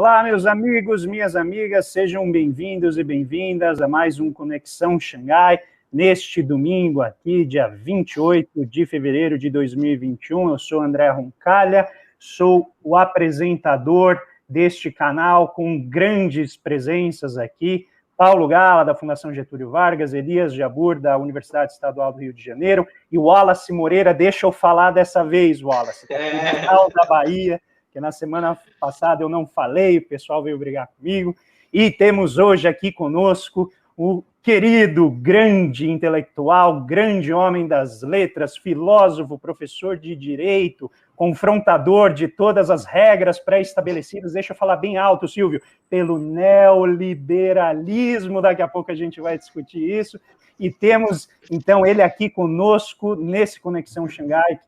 Olá, meus amigos, minhas amigas, sejam bem-vindos e bem-vindas a mais um Conexão Xangai, neste domingo aqui, dia 28 de fevereiro de 2021. Eu sou André Roncalha, sou o apresentador deste canal com grandes presenças aqui, Paulo Gala, da Fundação Getúlio Vargas, Elias Jabbour, da Universidade Estadual do Rio de Janeiro, e Wallace Moreira. Deixa eu falar dessa vez, Wallace, da Bahia, que na semana passada eu não falei, o pessoal veio brigar comigo, e temos hoje aqui conosco o querido, grande intelectual, grande homem das letras, filósofo, professor de direito, confrontador de todas as regras pré-estabelecidas, deixa eu falar bem alto, Silvio, pelo neoliberalismo, daqui a pouco a gente vai discutir isso, e temos, então, ele aqui conosco, nesse Conexão Xangai,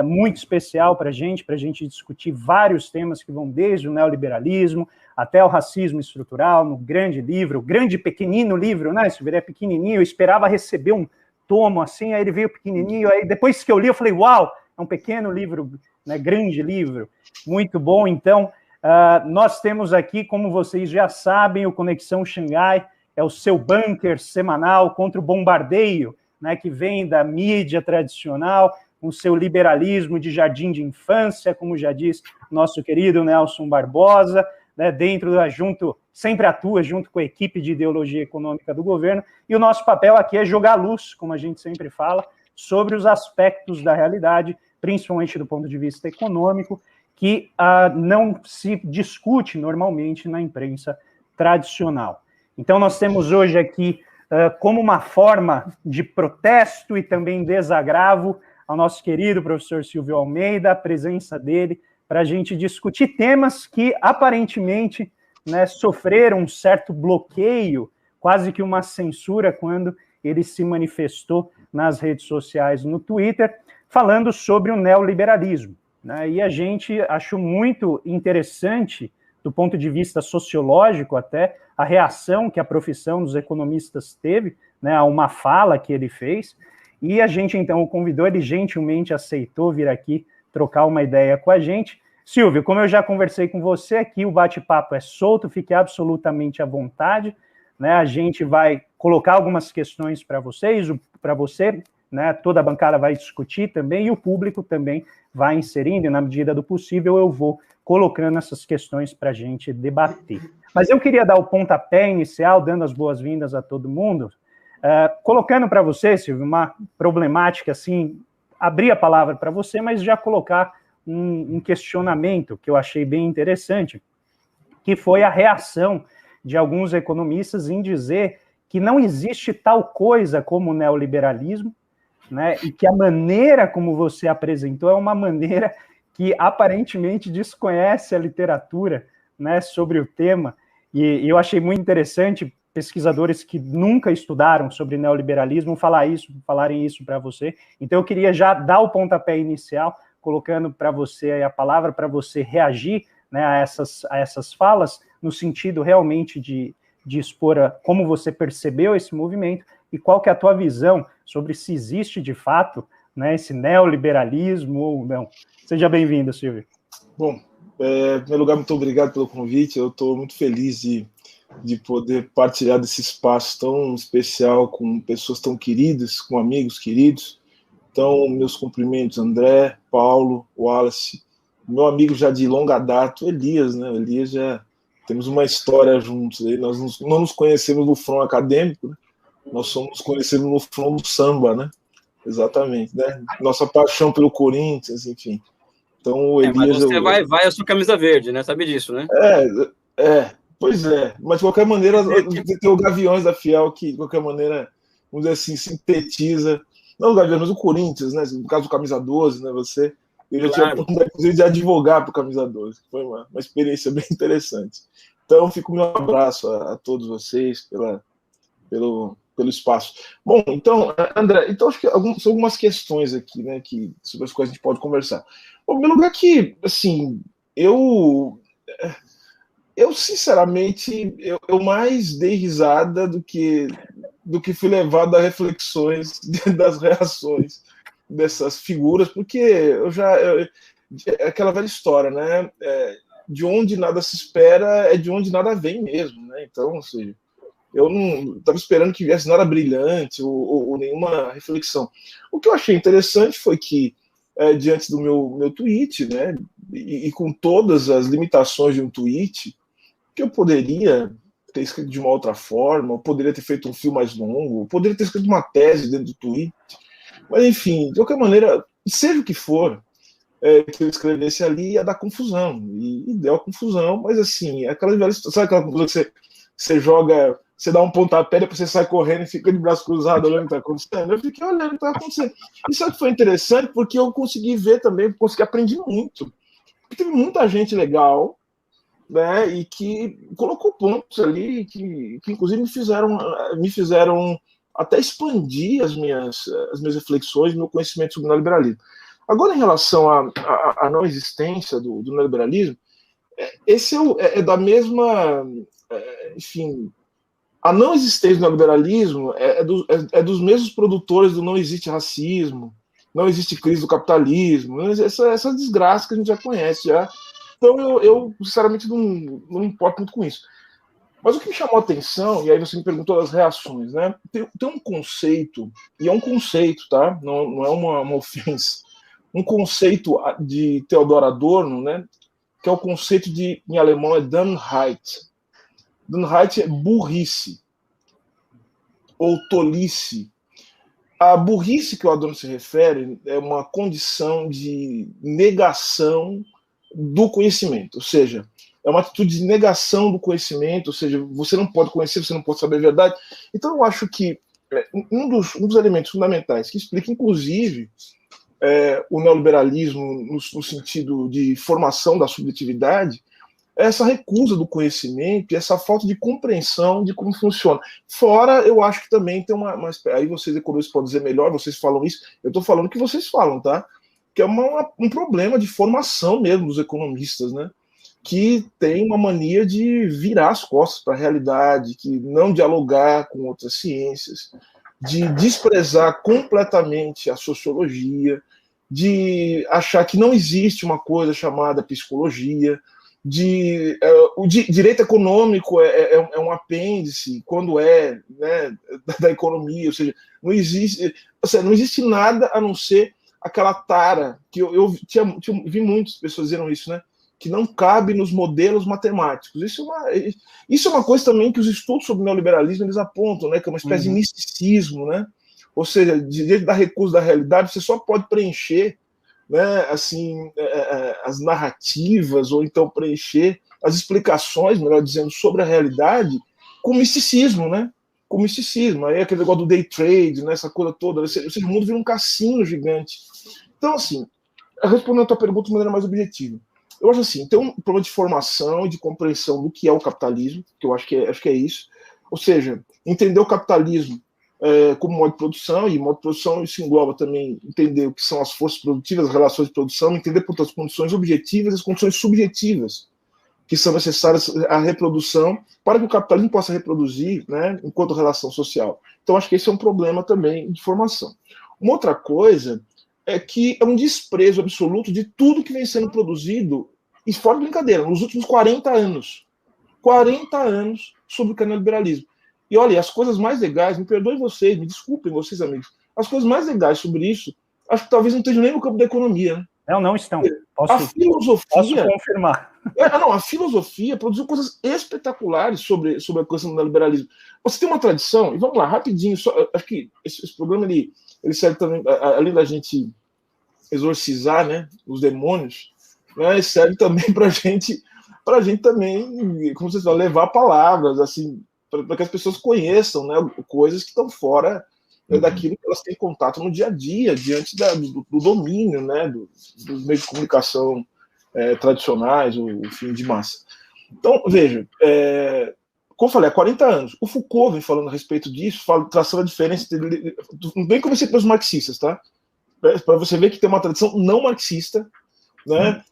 muito especial para a gente discutir vários temas que vão desde o neoliberalismo até o racismo estrutural, no grande livro, grande pequenino livro, né? Esse é pequenininho, eu esperava receber um tomo assim, aí ele veio pequenininho, aí depois que eu li eu falei, uau, é um pequeno livro, né? Grande livro, muito bom. Então, nós temos aqui, como vocês já sabem, o Conexão Xangai é o seu bunker semanal contra o bombardeio, né? Que vem da mídia tradicional, com o seu liberalismo de jardim de infância, como já diz nosso querido Nelson Barbosa, né, sempre atua junto com a equipe de ideologia econômica do governo, e o nosso papel aqui é jogar luz, como a gente sempre fala, sobre os aspectos da realidade, principalmente do ponto de vista econômico, que não se discute normalmente na imprensa tradicional. Então, nós temos hoje aqui, como uma forma de protesto e também desagravo, ao nosso querido professor Silvio Almeida, a presença dele, para a gente discutir temas que, aparentemente, né, sofreram um certo bloqueio, quase que uma censura, quando ele se manifestou nas redes sociais, no Twitter, falando sobre o neoliberalismo, né? E a gente achou muito interessante, do ponto de vista sociológico até, a reação que a profissão dos economistas teve, né, a uma fala que ele fez. E a gente, então, o convidou, ele gentilmente aceitou vir aqui trocar uma ideia com a gente. Silvio, como eu já conversei com você aqui, o bate-papo é solto, fique absolutamente à vontade, né? A gente vai colocar algumas questões para vocês, para você, né? Toda a bancada vai discutir também, e o público também vai inserindo, e na medida do possível eu vou colocando essas questões para a gente debater. Mas eu queria dar o pontapé inicial, dando as boas-vindas a todo mundo, colocando para você, Silvio, uma problemática, assim, abrir a palavra para você, mas já colocar um questionamento que eu achei bem interessante, que foi a reação de alguns economistas em dizer que não existe tal coisa como neoliberalismo, né, e que a maneira como você apresentou é uma maneira que aparentemente desconhece a literatura, né, sobre o tema, e eu achei muito interessante pesquisadores que nunca estudaram sobre neoliberalismo falarem isso para você. Então, eu queria já dar o pontapé inicial, colocando para você aí a palavra, para você reagir, né, a essas falas, no sentido realmente de expor como você percebeu esse movimento e qual que é a tua visão sobre se existe de fato, né, esse neoliberalismo ou não. Seja bem-vindo, Silvio. Bom, em primeiro lugar, muito obrigado pelo convite. Eu estou muito feliz de poder partilhar desse espaço tão especial com pessoas tão queridas, com amigos queridos. Então, meus cumprimentos, André, Paulo, Wallace, meu amigo já de longa data, Elias, né? Elias já temos uma história juntos. Nós não nos conhecemos no front acadêmico, né? Nós nos conhecemos no front do samba, né? Exatamente, né? Nossa paixão pelo Corinthians, enfim. Então, o Elias... Mas você vai a sua camisa verde, né? Sabe disso, né? Pois é, mas de qualquer maneira, tem o Gaviões da Fiel, que de qualquer maneira, vamos dizer assim, sintetiza, não o Gaviões, mas o Corinthians, né? No caso do Camisa 12, né? Eu já tive a oportunidade, inclusive, de advogar para o Camisa 12, que foi uma experiência bem interessante. Então, fica o meu abraço a todos vocês pelo espaço. Bom, então, André, então acho que são algumas questões aqui, né, sobre as quais a gente pode conversar. Bom, em primeiro lugar que, assim, eu sinceramente, eu mais dei risada do que fui levado a reflexões das reações dessas figuras, porque aquela velha história, né? de onde nada se espera é de onde nada vem mesmo, né? Então, ou seja, eu não estava esperando que viesse nada brilhante ou nenhuma reflexão. O que eu achei interessante foi que, diante do meu tweet, né, e com todas as limitações de um tweet, que eu poderia ter escrito de uma outra forma, eu poderia ter feito um fio mais longo, eu poderia ter escrito uma tese dentro do tweet, mas enfim, de qualquer maneira, seja o que for, que eu escrevesse ali ia dar confusão, e deu a confusão, mas assim, aquela velha, sabe aquela confusão que você joga, você dá um pontapé, depois você sai correndo e fica de braço cruzado olhando o que está acontecendo? Eu fiquei olhando o que está acontecendo. E sabe que foi interessante? Porque eu consegui ver também, consegui aprender muito. Porque teve muita gente legal, né, e que colocou pontos ali que inclusive me fizeram até expandir as minhas reflexões, meu conhecimento sobre o neoliberalismo. Agora, em relação à não existência do neoliberalismo, esse é da mesma, enfim, a não existência do neoliberalismo é dos mesmos produtores do não existe racismo, não existe crise do capitalismo, essa desgraça que a gente já conhece já. Então, eu sinceramente, não me importo muito com isso. Mas o que me chamou a atenção, e aí você me perguntou das reações, né? Tem um conceito, e é um conceito, tá? Não é uma ofensa. Um conceito de Theodor Adorno, né? Que é o conceito em alemão, é Dummheit. Dummheit é burrice, ou tolice. A burrice que o Adorno se refere é uma condição de negação do conhecimento, ou seja, é uma atitude de negação do conhecimento, ou seja, você não pode conhecer, você não pode saber a verdade. Então, eu acho que um dos elementos fundamentais que explica, inclusive, o neoliberalismo no sentido de formação da subjetividade é essa recusa do conhecimento e essa falta de compreensão de como funciona. Fora, eu acho que também tem aí vocês economistas podem dizer melhor, vocês falam isso, eu estou falando o que vocês falam, tá? Que é um problema de formação mesmo dos economistas, né? Que tem uma mania de virar as costas para a realidade, que não dialogar com outras ciências, de desprezar completamente a sociologia, de achar que não existe uma coisa chamada psicologia, o direito econômico é um apêndice, quando né, da economia, ou seja, não existe nada a não ser aquela tara, que eu vi muitas pessoas dizendo isso, né? Que não cabe nos modelos matemáticos. Isso é uma coisa também que os estudos sobre o neoliberalismo eles apontam, né? Que é uma espécie de misticismo, né? Ou seja, diante da recusa da realidade, você só pode preencher, né, assim, as narrativas, ou então preencher as explicações, melhor dizendo, sobre a realidade com misticismo, né? Com misticismo. Aí aquele negócio do day trade, né, essa coisa toda. Ou seja, o mundo vira um cassino gigante. Então, assim, respondendo a tua pergunta de maneira mais objetiva, eu acho assim, tem um problema de formação e de compreensão do que é o capitalismo, que eu acho que é isso. Ou seja, entender o capitalismo como modo de produção, e modo de produção isso engloba também entender o que são as forças produtivas, as relações de produção, entender, portanto, as condições objetivas e as condições subjetivas que são necessárias à reprodução para que o capitalismo possa reproduzir, né, enquanto relação social. Então, acho que esse é um problema também de formação. Uma outra coisa é que é um desprezo absoluto de tudo que vem sendo produzido, e fora de brincadeira, nos últimos 40 anos. 40 anos sobre o neoliberalismo. E olha, as coisas mais legais, me perdoem vocês, me desculpem vocês, amigos, as coisas mais legais sobre isso, acho que talvez não estejam nem no campo da economia. Né? Não estão. A filosofia... Posso confirmar. A filosofia produziu coisas espetaculares sobre a questão do neoliberalismo. Você tem uma tradição, e vamos lá, rapidinho, acho que esse programa ele serve também, além da gente exorcizar, né, os demônios, né, serve também para a gente também, como vocês falam, levar palavras, assim, para que as pessoas conheçam, né, coisas que estão fora, né, daquilo que elas têm contato no dia a dia, diante do domínio, né, dos meios de comunicação tradicionais, ou enfim, de massa. Então, veja, como eu falei, há 40 anos, o Foucault vem falando a respeito disso, traçando a diferença entre... Não vem comecei pelos marxistas, tá? Para você ver que tem uma tradição não marxista, né?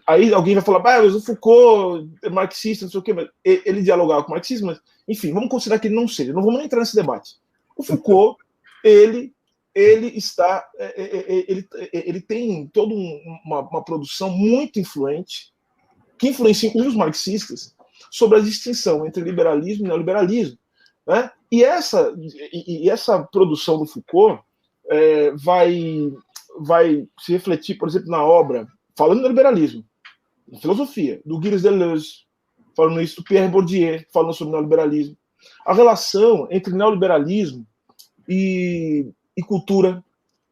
Aí alguém vai falar, mas o Foucault é marxista, não sei o quê, mas ele dialogava com o marxismo, mas, enfim, vamos considerar que ele não seja, não vamos nem entrar nesse debate. O Foucault, ele tem toda uma produção muito influente, que influenciam inclusive os marxistas, sobre a distinção entre liberalismo e neoliberalismo. Né? E essa produção do Foucault vai se refletir, por exemplo, na obra, falando do liberalismo, em filosofia, do Gilles Deleuze, falando isso, do Pierre Bourdieu, falando sobre neoliberalismo. A relação entre neoliberalismo e cultura.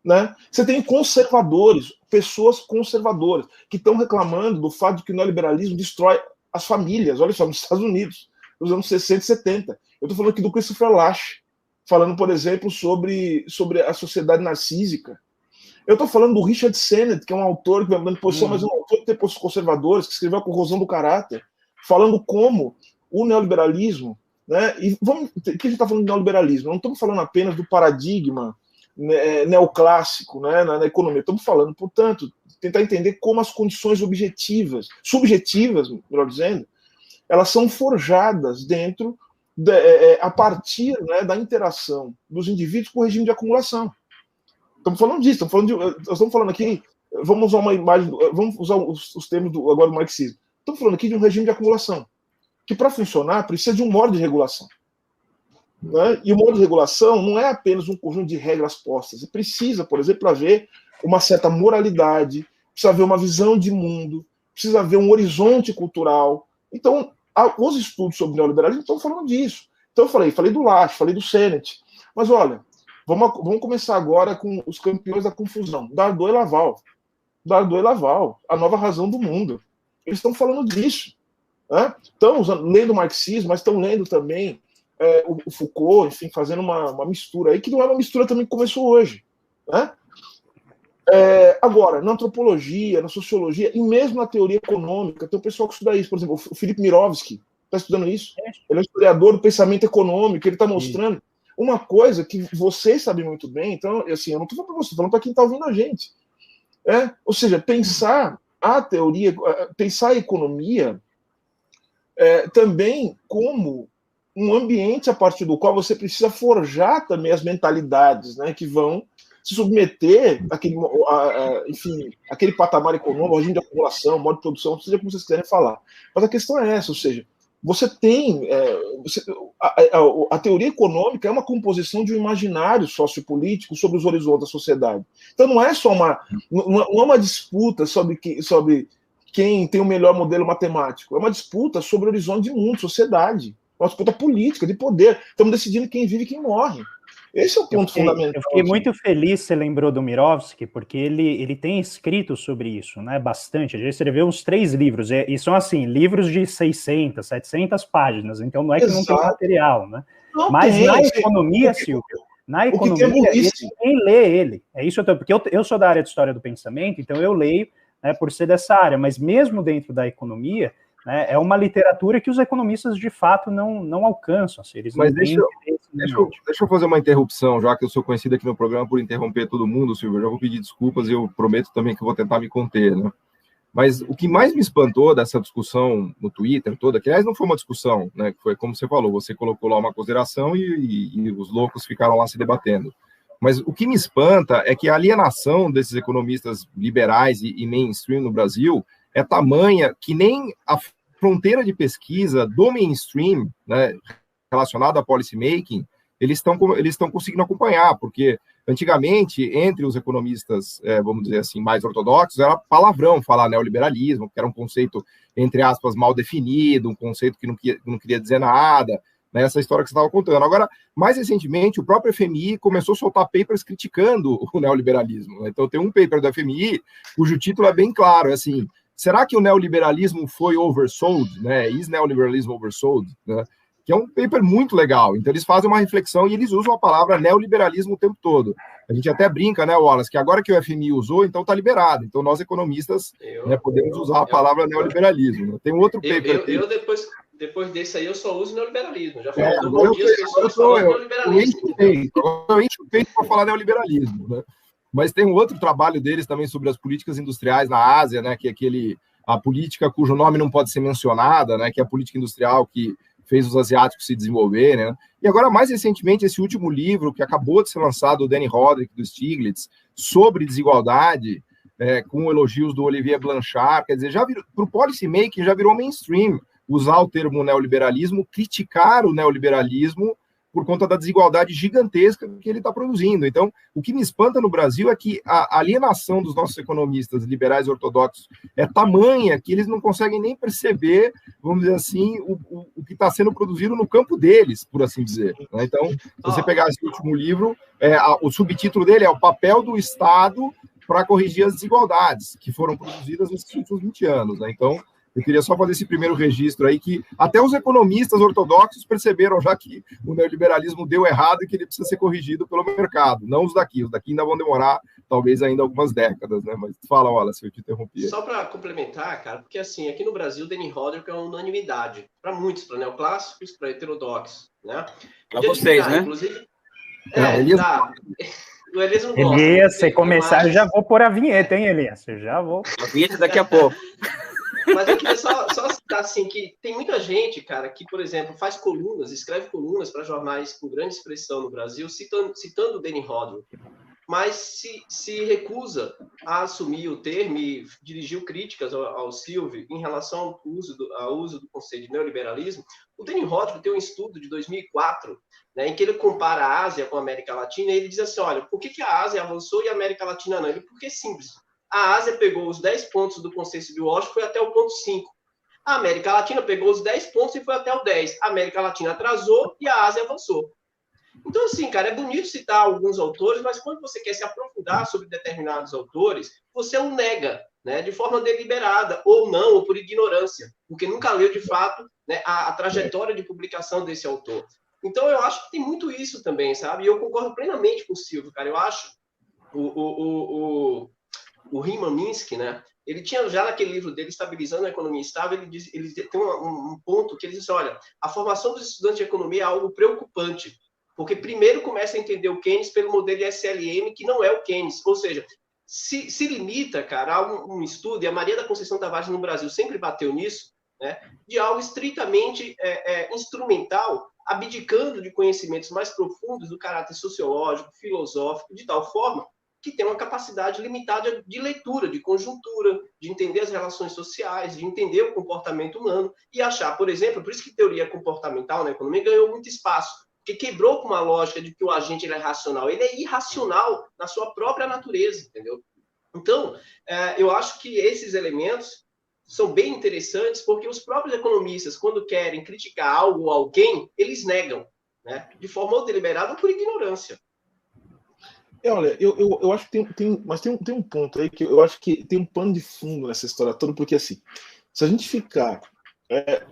Né? Você tem conservadores, pessoas conservadoras, que estão reclamando do fato de que o neoliberalismo destrói as famílias. Olha só, nos Estados Unidos, nos anos 60 e 70. Eu estou falando aqui do Christopher Lasch, falando, por exemplo, sobre a sociedade narcísica. Eu estou falando do Richard Sennett, que é um autor que vai mudando de posição, mas é um autor que tem posições conservadoras, que escreveu A Corrosão do Caráter, falando como o neoliberalismo, né? E o que a gente está falando de neoliberalismo? Não estamos falando apenas do paradigma neoclássico, né, na economia. Estamos falando, portanto, tentar entender como as condições subjetivas, melhor dizendo, elas são forjadas dentro, a partir, né, da interação dos indivíduos com o regime de acumulação. Estamos falando disso, nós estamos falando aqui, vamos usar uma imagem, vamos usar os termos agora do marxismo. Estamos falando aqui de um regime de acumulação, que para funcionar precisa de um modo de regulação. Né? E o modo de regulação não é apenas um conjunto de regras postas. Você precisa, por exemplo, haver uma certa moralidade, precisa haver uma visão de mundo, precisa haver um horizonte cultural. Então, os estudos sobre neoliberalismo estão falando disso. Então, eu falei do Lasch, falei do Sennett. Mas, olha, vamos começar agora com os campeões da confusão. Dardot e Laval. Dardot e Laval, a nova razão do mundo. Eles estão falando disso. Né? Estão lendo o marxismo, mas estão lendo também o Foucault, enfim, fazendo uma mistura aí, que não é uma mistura também que começou hoje. Né? Agora, na antropologia, na sociologia, e mesmo na teoria econômica, tem um pessoal que estuda isso. Por exemplo, o Philip Mirovsky está estudando isso. Ele é um historiador do pensamento econômico, ele está mostrando uma coisa que vocês sabem muito bem. Então, assim, eu não estou falando para você, estou falando para quem está ouvindo a gente. Ou seja, pensar a teoria, pensar a economia também como um ambiente a partir do qual você precisa forjar também as mentalidades, né, que vão se submeter àquele patamar econômico, regime de acumulação, modo de produção, seja como vocês quiserem falar. Mas a questão é essa, ou seja, você tem... a teoria econômica é uma composição de um imaginário sociopolítico sobre os horizontes da sociedade. Então não é só uma disputa sobre quem tem o melhor modelo matemático, é uma disputa sobre o horizonte de mundo, sociedade. Uma disputa política, de poder. Estamos decidindo quem vive e quem morre. Esse é o ponto fundamental. Eu fiquei muito feliz que você lembrou do Mirovsky, porque ele tem escrito sobre isso, né, bastante. Ele escreveu uns 3 livros, e são assim, livros de 600, 700 páginas, então não é que não tem material, né? Mas na economia, Silvio, na economia, ninguém lê ele. É isso, porque eu sou da área de história do pensamento, então eu leio, né, por ser dessa área, mas mesmo dentro da economia, né, é uma literatura que os economistas de fato não alcançam. Assim, eles mas deixa eu fazer uma interrupção, já que eu sou conhecido aqui no programa por interromper todo mundo, Silvio. Eu já vou pedir desculpas e eu prometo também que vou tentar me conter, né? Mas o que mais me espantou dessa discussão no Twitter toda, que aliás não foi uma discussão, né? Que foi como você falou, você colocou lá uma consideração e os loucos ficaram lá se debatendo. Mas o que me espanta é que a alienação desses economistas liberais e mainstream no Brasil é tamanha que nem a fronteira de pesquisa do mainstream, né, relacionada a policy making, eles estão conseguindo acompanhar, porque antigamente, entre os economistas, vamos dizer assim, mais ortodoxos, era palavrão falar neoliberalismo, que era um conceito, entre aspas, mal definido, um conceito que não queria dizer nada, né, essa história que você estava contando. Agora, mais recentemente, o próprio FMI começou a soltar papers criticando o neoliberalismo. Né? Então, tem um paper do FMI cujo título é bem claro, é assim: será que o neoliberalismo foi oversold? Né? Is neoliberalism oversold? Né? Que é um paper muito legal. Então, eles fazem uma reflexão e eles usam a palavra neoliberalismo o tempo todo. A gente até brinca, né, Wallace, que agora que o FMI usou, então está liberado. Então, nós, economistas, podemos usar a palavra neoliberalismo. Tem um outro paper... Eu depois desse aí, eu só uso neoliberalismo. Já falei do bom dia, as pessoas falando neoliberalismo. Eu encho o peito para falar neoliberalismo, né? Mas tem um outro trabalho deles também sobre as políticas industriais na Ásia, né, que é a política cujo nome não pode ser mencionada, né, que é a política industrial que fez os asiáticos se desenvolverem, né? E agora, mais recentemente, esse último livro que acabou de ser lançado, do Danny Roderick, do Stiglitz, sobre desigualdade, com elogios do Olivier Blanchard, quer dizer, já virou, para o policy making já virou mainstream usar o termo neoliberalismo, criticar o neoliberalismo por conta da desigualdade gigantesca que ele está produzindo. Então, o que me espanta no Brasil é que a alienação dos nossos economistas liberais ortodoxos é tamanha que eles não conseguem nem perceber, vamos dizer assim, o que está sendo produzido no campo deles, por assim dizer. Né? Então, se você pegar esse último livro, o subtítulo dele é O Papel do Estado para Corrigir as Desigualdades, que foram produzidas nesses últimos 20 anos. Né? Então, eu queria só fazer esse primeiro registro aí, que até os economistas ortodoxos perceberam já que o neoliberalismo deu errado e que ele precisa ser corrigido pelo mercado, não os daqui ainda vão demorar, talvez ainda algumas décadas, né? Mas fala, olha, se eu te interrompi. Só para complementar, cara, porque assim, aqui no Brasil, Danny Hodder é uma unanimidade, para muitos, para neoclássicos, para heterodoxos, né? Para vocês, né? Inclusive, Elias... tá. O Elias não gosta. Elias, se começar, eu já vou pôr a vinheta, hein, Elias? Eu já vou. A vinheta daqui a pouco. Mas eu queria só citar assim, que tem muita gente, cara, que, por exemplo, faz colunas, escreve colunas para jornais com grande expressão no Brasil, citando o Danny Hodder, mas se recusa a assumir o termo e dirigiu críticas ao Silvio em relação ao uso do conceito de neoliberalismo. O Danny Hodder tem um estudo de 2004, né, em que ele compara a Ásia com a América Latina, e ele diz assim, olha, por que a Ásia avançou e a América Latina não? Porque é simples. A Ásia pegou os 10 pontos do consenso de Washington e foi até o ponto 5. A América Latina pegou os 10 pontos e foi até o 10. A América Latina atrasou e a Ásia avançou. Então, assim, cara, é bonito citar alguns autores, mas quando você quer se aprofundar sobre determinados autores, você o nega, né, de forma deliberada, ou não, ou por ignorância, porque nunca leu, de fato, né, a trajetória de publicação desse autor. Então, eu acho que tem muito isso também, sabe? E eu concordo plenamente com o Silvio, cara. Eu acho o Hyman Minsky, né? Ele tinha já naquele livro dele, Estabilizando a Economia Estável, ele tem um ponto que ele diz, olha, a formação dos estudantes de economia é algo preocupante, porque primeiro começa a entender o Keynes pelo modelo SLM, que não é o Keynes, ou seja, se limita, cara, a um estudo, e a Maria da Conceição Tavares no Brasil sempre bateu nisso, né, de algo estritamente instrumental, abdicando de conhecimentos mais profundos do caráter sociológico, filosófico, de tal forma que tem uma capacidade limitada de leitura, de conjuntura, de entender as relações sociais, de entender o comportamento humano e achar, por exemplo, por isso que teoria comportamental na economia ganhou muito espaço, porque quebrou com uma lógica de que o agente ele é racional, ele é irracional na sua própria natureza, entendeu? Então, eu acho que esses elementos são bem interessantes, porque os próprios economistas, quando querem criticar algo ou alguém, eles negam, né? De forma ou deliberada ou por ignorância. Olha, eu acho que tem um ponto aí que eu acho que tem um pano de fundo nessa história toda, porque assim, se a gente ficar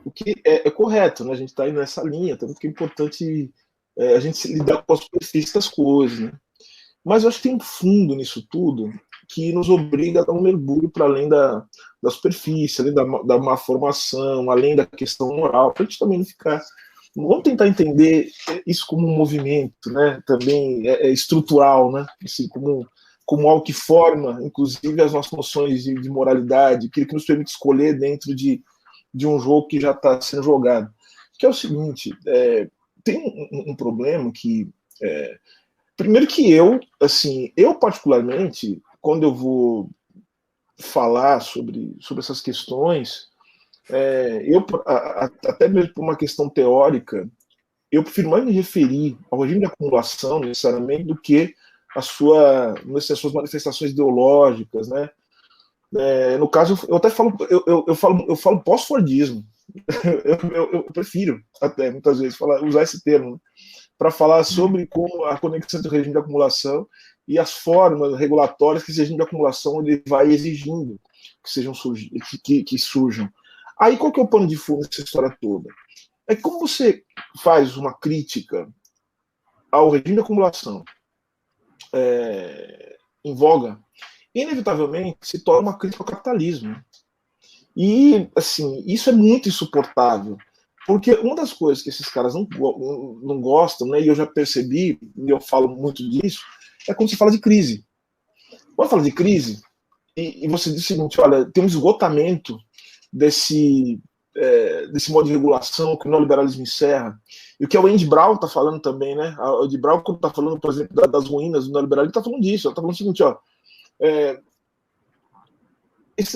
o que é correto, né? A gente está indo nessa linha, tanto que é importante a gente lidar com a superfície das coisas, né? Mas eu acho que tem um fundo nisso tudo que nos obriga a dar um mergulho para além da superfície, além da má formação, além da questão moral, para a gente também não ficar. Vamos tentar entender isso como um movimento, né? Também estrutural, né? Assim, como algo que forma, inclusive, as nossas noções de moralidade, aquilo que nos permite escolher dentro de um jogo que já está sendo jogado. Que é o seguinte, tem um problema que... primeiro que eu particularmente, quando eu vou falar sobre essas questões... até mesmo por uma questão teórica, eu prefiro mais me referir ao regime de acumulação, necessariamente, do que as suas manifestações ideológicas, né? No caso, eu até falo, eu falo pós-fordismo. Eu prefiro, até, muitas vezes, usar esse termo, né? Para falar sobre como a conexão do regime de acumulação e as formas regulatórias que esse regime de acumulação ele vai exigindo que surjam. Aí qual que é o pano de fundo dessa história toda? É que como você faz uma crítica ao regime de acumulação em voga, inevitavelmente se torna uma crítica ao capitalismo. E, assim, isso é muito insuportável, porque uma das coisas que esses caras não gostam, né, e eu já percebi, e eu falo muito disso, é quando se fala de crise. Quando fala de crise, e você diz o seguinte, olha, tem um esgotamento desse modo de regulação que o neoliberalismo encerra, e o que o Andy Brown está falando também, né? O Andy Brown, quando está falando, por exemplo, das ruínas do neoliberalismo, está falando disso, está falando o seguinte, ó,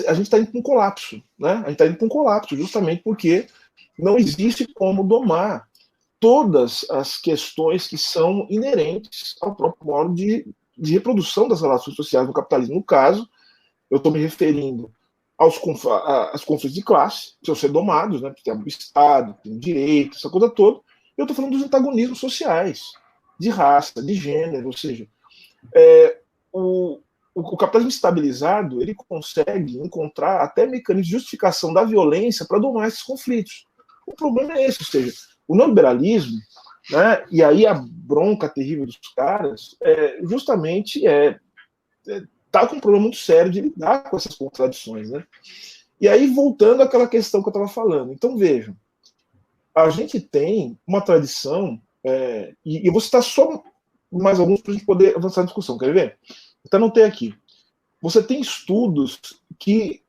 a gente está indo para um colapso, né? A gente está indo para um colapso justamente porque não existe como domar todas as questões que são inerentes ao próprio modo de reprodução das relações sociais no capitalismo. No caso, eu estou me referindo aos conflitos de classe, que precisam ser domados, né? Tem o Estado, tem o direito, essa coisa toda. Eu estou falando dos antagonismos sociais, de raça, de gênero, ou seja, o capitalismo estabilizado ele consegue encontrar até mecanismos de justificação da violência para domar esses conflitos. O problema é esse, ou seja, o neoliberalismo, né, e aí a bronca terrível dos caras, justamente está com um problema muito sério de lidar com essas contradições. Né? E aí, voltando àquela questão que eu estava falando. Então, vejam, a gente tem uma tradição, e eu vou citar só mais alguns para a gente poder avançar na discussão, quer ver? Então, não tem aqui. Você tem estudos que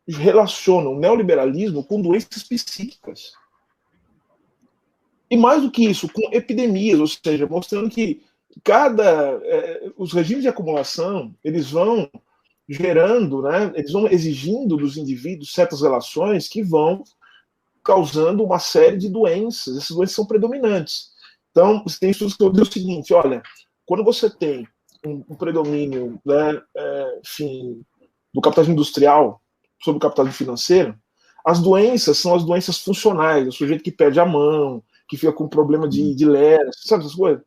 relacionam o neoliberalismo com doenças psíquicas. E mais do que isso, com epidemias, ou seja, mostrando que os regimes de acumulação, eles vão gerando, né, eles vão exigindo dos indivíduos certas relações que vão causando uma série de doenças. Essas doenças são predominantes. Então, você tem estudos que dizem o seguinte, olha, quando você tem um predomínio, né, enfim, do capitalismo industrial sobre o capitalismo financeiro, as doenças são as doenças funcionais, o sujeito que perde a mão, que fica com problema de ler, sabe essas coisas?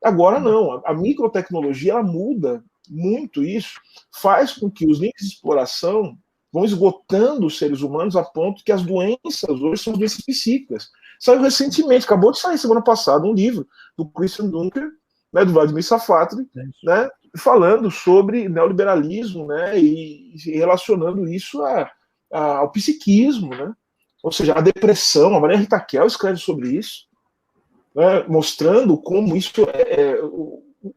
Agora não, a microtecnologia ela muda muito isso, faz com que os níveis de exploração vão esgotando os seres humanos a ponto que as doenças hoje são doenças psíquicas. Saiu recentemente, acabou de sair semana passada, um livro do Christian Dunker, né, do Vladimir Safatli, né, falando sobre neoliberalismo, né, e relacionando isso ao psiquismo, né? Ou seja, a depressão. A Maria Rita Kell escreve sobre isso, né, mostrando como isso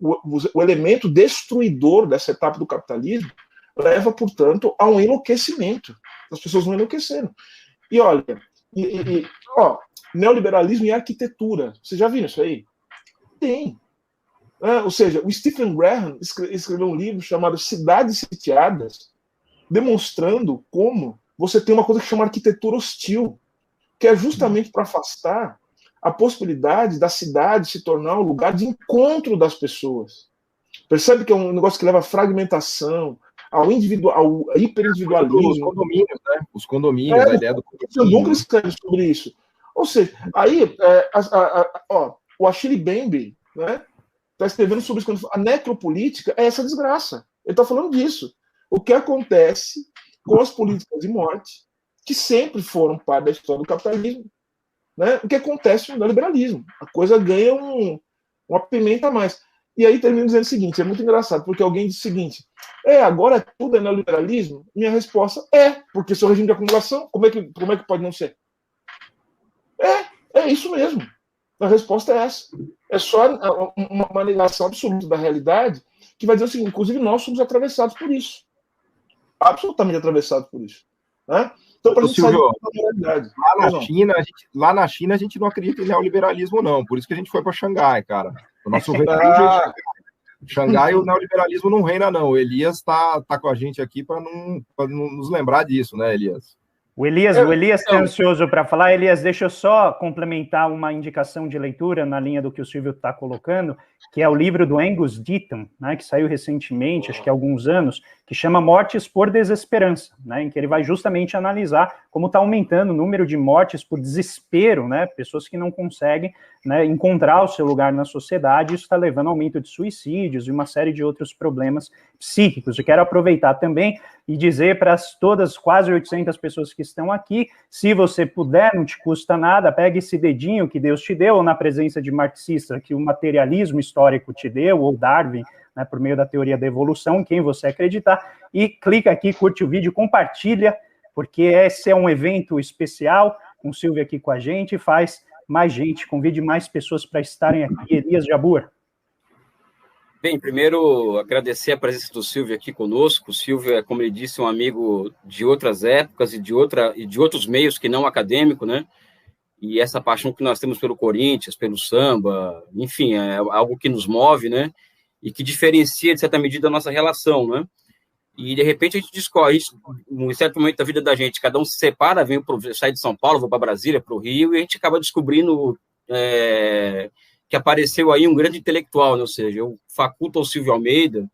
o elemento destruidor dessa etapa do capitalismo leva, portanto, a um enlouquecimento. As pessoas vão enlouquecendo. E olha, neoliberalismo e arquitetura. Vocês já viram isso aí? Tem. Ou seja, o Stephen Graham escreveu um livro chamado Cidades Sitiadas, demonstrando como você tem uma coisa que chama arquitetura hostil, que é justamente para afastar a possibilidade da cidade se tornar um lugar de encontro das pessoas. Percebe que é um negócio que leva à fragmentação, ao hiperindividualismo. Os condomínios, né? Os condomínios, a ideia do condomínio. Eu nunca escrevo sobre isso. Ou seja, aí o Achille Mbembe, né, está escrevendo sobre isso. A necropolítica é essa desgraça. Ele está falando disso. O que acontece com as políticas de morte, que sempre foram parte da história do capitalismo, né? O que acontece no neoliberalismo. A coisa ganha uma pimenta a mais. E aí termino dizendo o seguinte, é muito engraçado, porque alguém diz o seguinte, agora tudo é neoliberalismo? Minha resposta porque seu regime de acumulação, como é que pode não ser? É isso mesmo. A resposta é essa. É só uma negação absoluta da realidade que vai dizer o seguinte, inclusive nós somos atravessados por isso. Absolutamente atravessados por isso. Né? Então, para a gente sair da realidade. Lá na China, a gente não acredita em neoliberalismo, não. Por isso que a gente foi para Xangai, cara. O nosso refúgio é Xangai, o neoliberalismo não reina, não. O Elias está com a gente aqui para não nos lembrar disso, né, Elias? O Elias está ansioso para falar. Elias, deixa eu só complementar uma indicação de leitura na linha do que o Silvio está colocando, que é o livro do Angus Deaton, né, que saiu recentemente, acho que há alguns anos, que chama Mortes por Desesperança, né, em que ele vai justamente analisar como está aumentando o número de mortes por desespero, né, pessoas que não conseguem, né, encontrar o seu lugar na sociedade. Isso está levando ao aumento de suicídios e uma série de outros problemas psíquicos. Eu quero aproveitar também e dizer para todas quase 800 pessoas que estão aqui, se você puder, não te custa nada, pegue esse dedinho que Deus te deu, ou na presença de marxista que o materialismo histórico te deu, ou Darwin, né, por meio da teoria da evolução, quem você acreditar, e clica aqui, curte o vídeo, compartilha, porque esse é um evento especial, com o Silvio aqui com a gente, faz mais gente, convide mais pessoas para estarem aqui. Elias Jabbour. Bem, primeiro, agradecer a presença do Silvio aqui conosco. O Silvio é, como ele disse, um amigo de outras épocas e de outros meios que não acadêmico, né? E essa paixão que nós temos pelo Corinthians, pelo samba, enfim, é algo que nos move, né? E que diferencia, de certa medida, a nossa relação, né? E, de repente, a gente discorre, em certo momento da vida da gente, cada um se separa, sai de São Paulo, vou para Brasília, para o Rio, e a gente acaba descobrindo que apareceu aí um grande intelectual, né? Ou seja, eu faculto ao Silvio Almeida,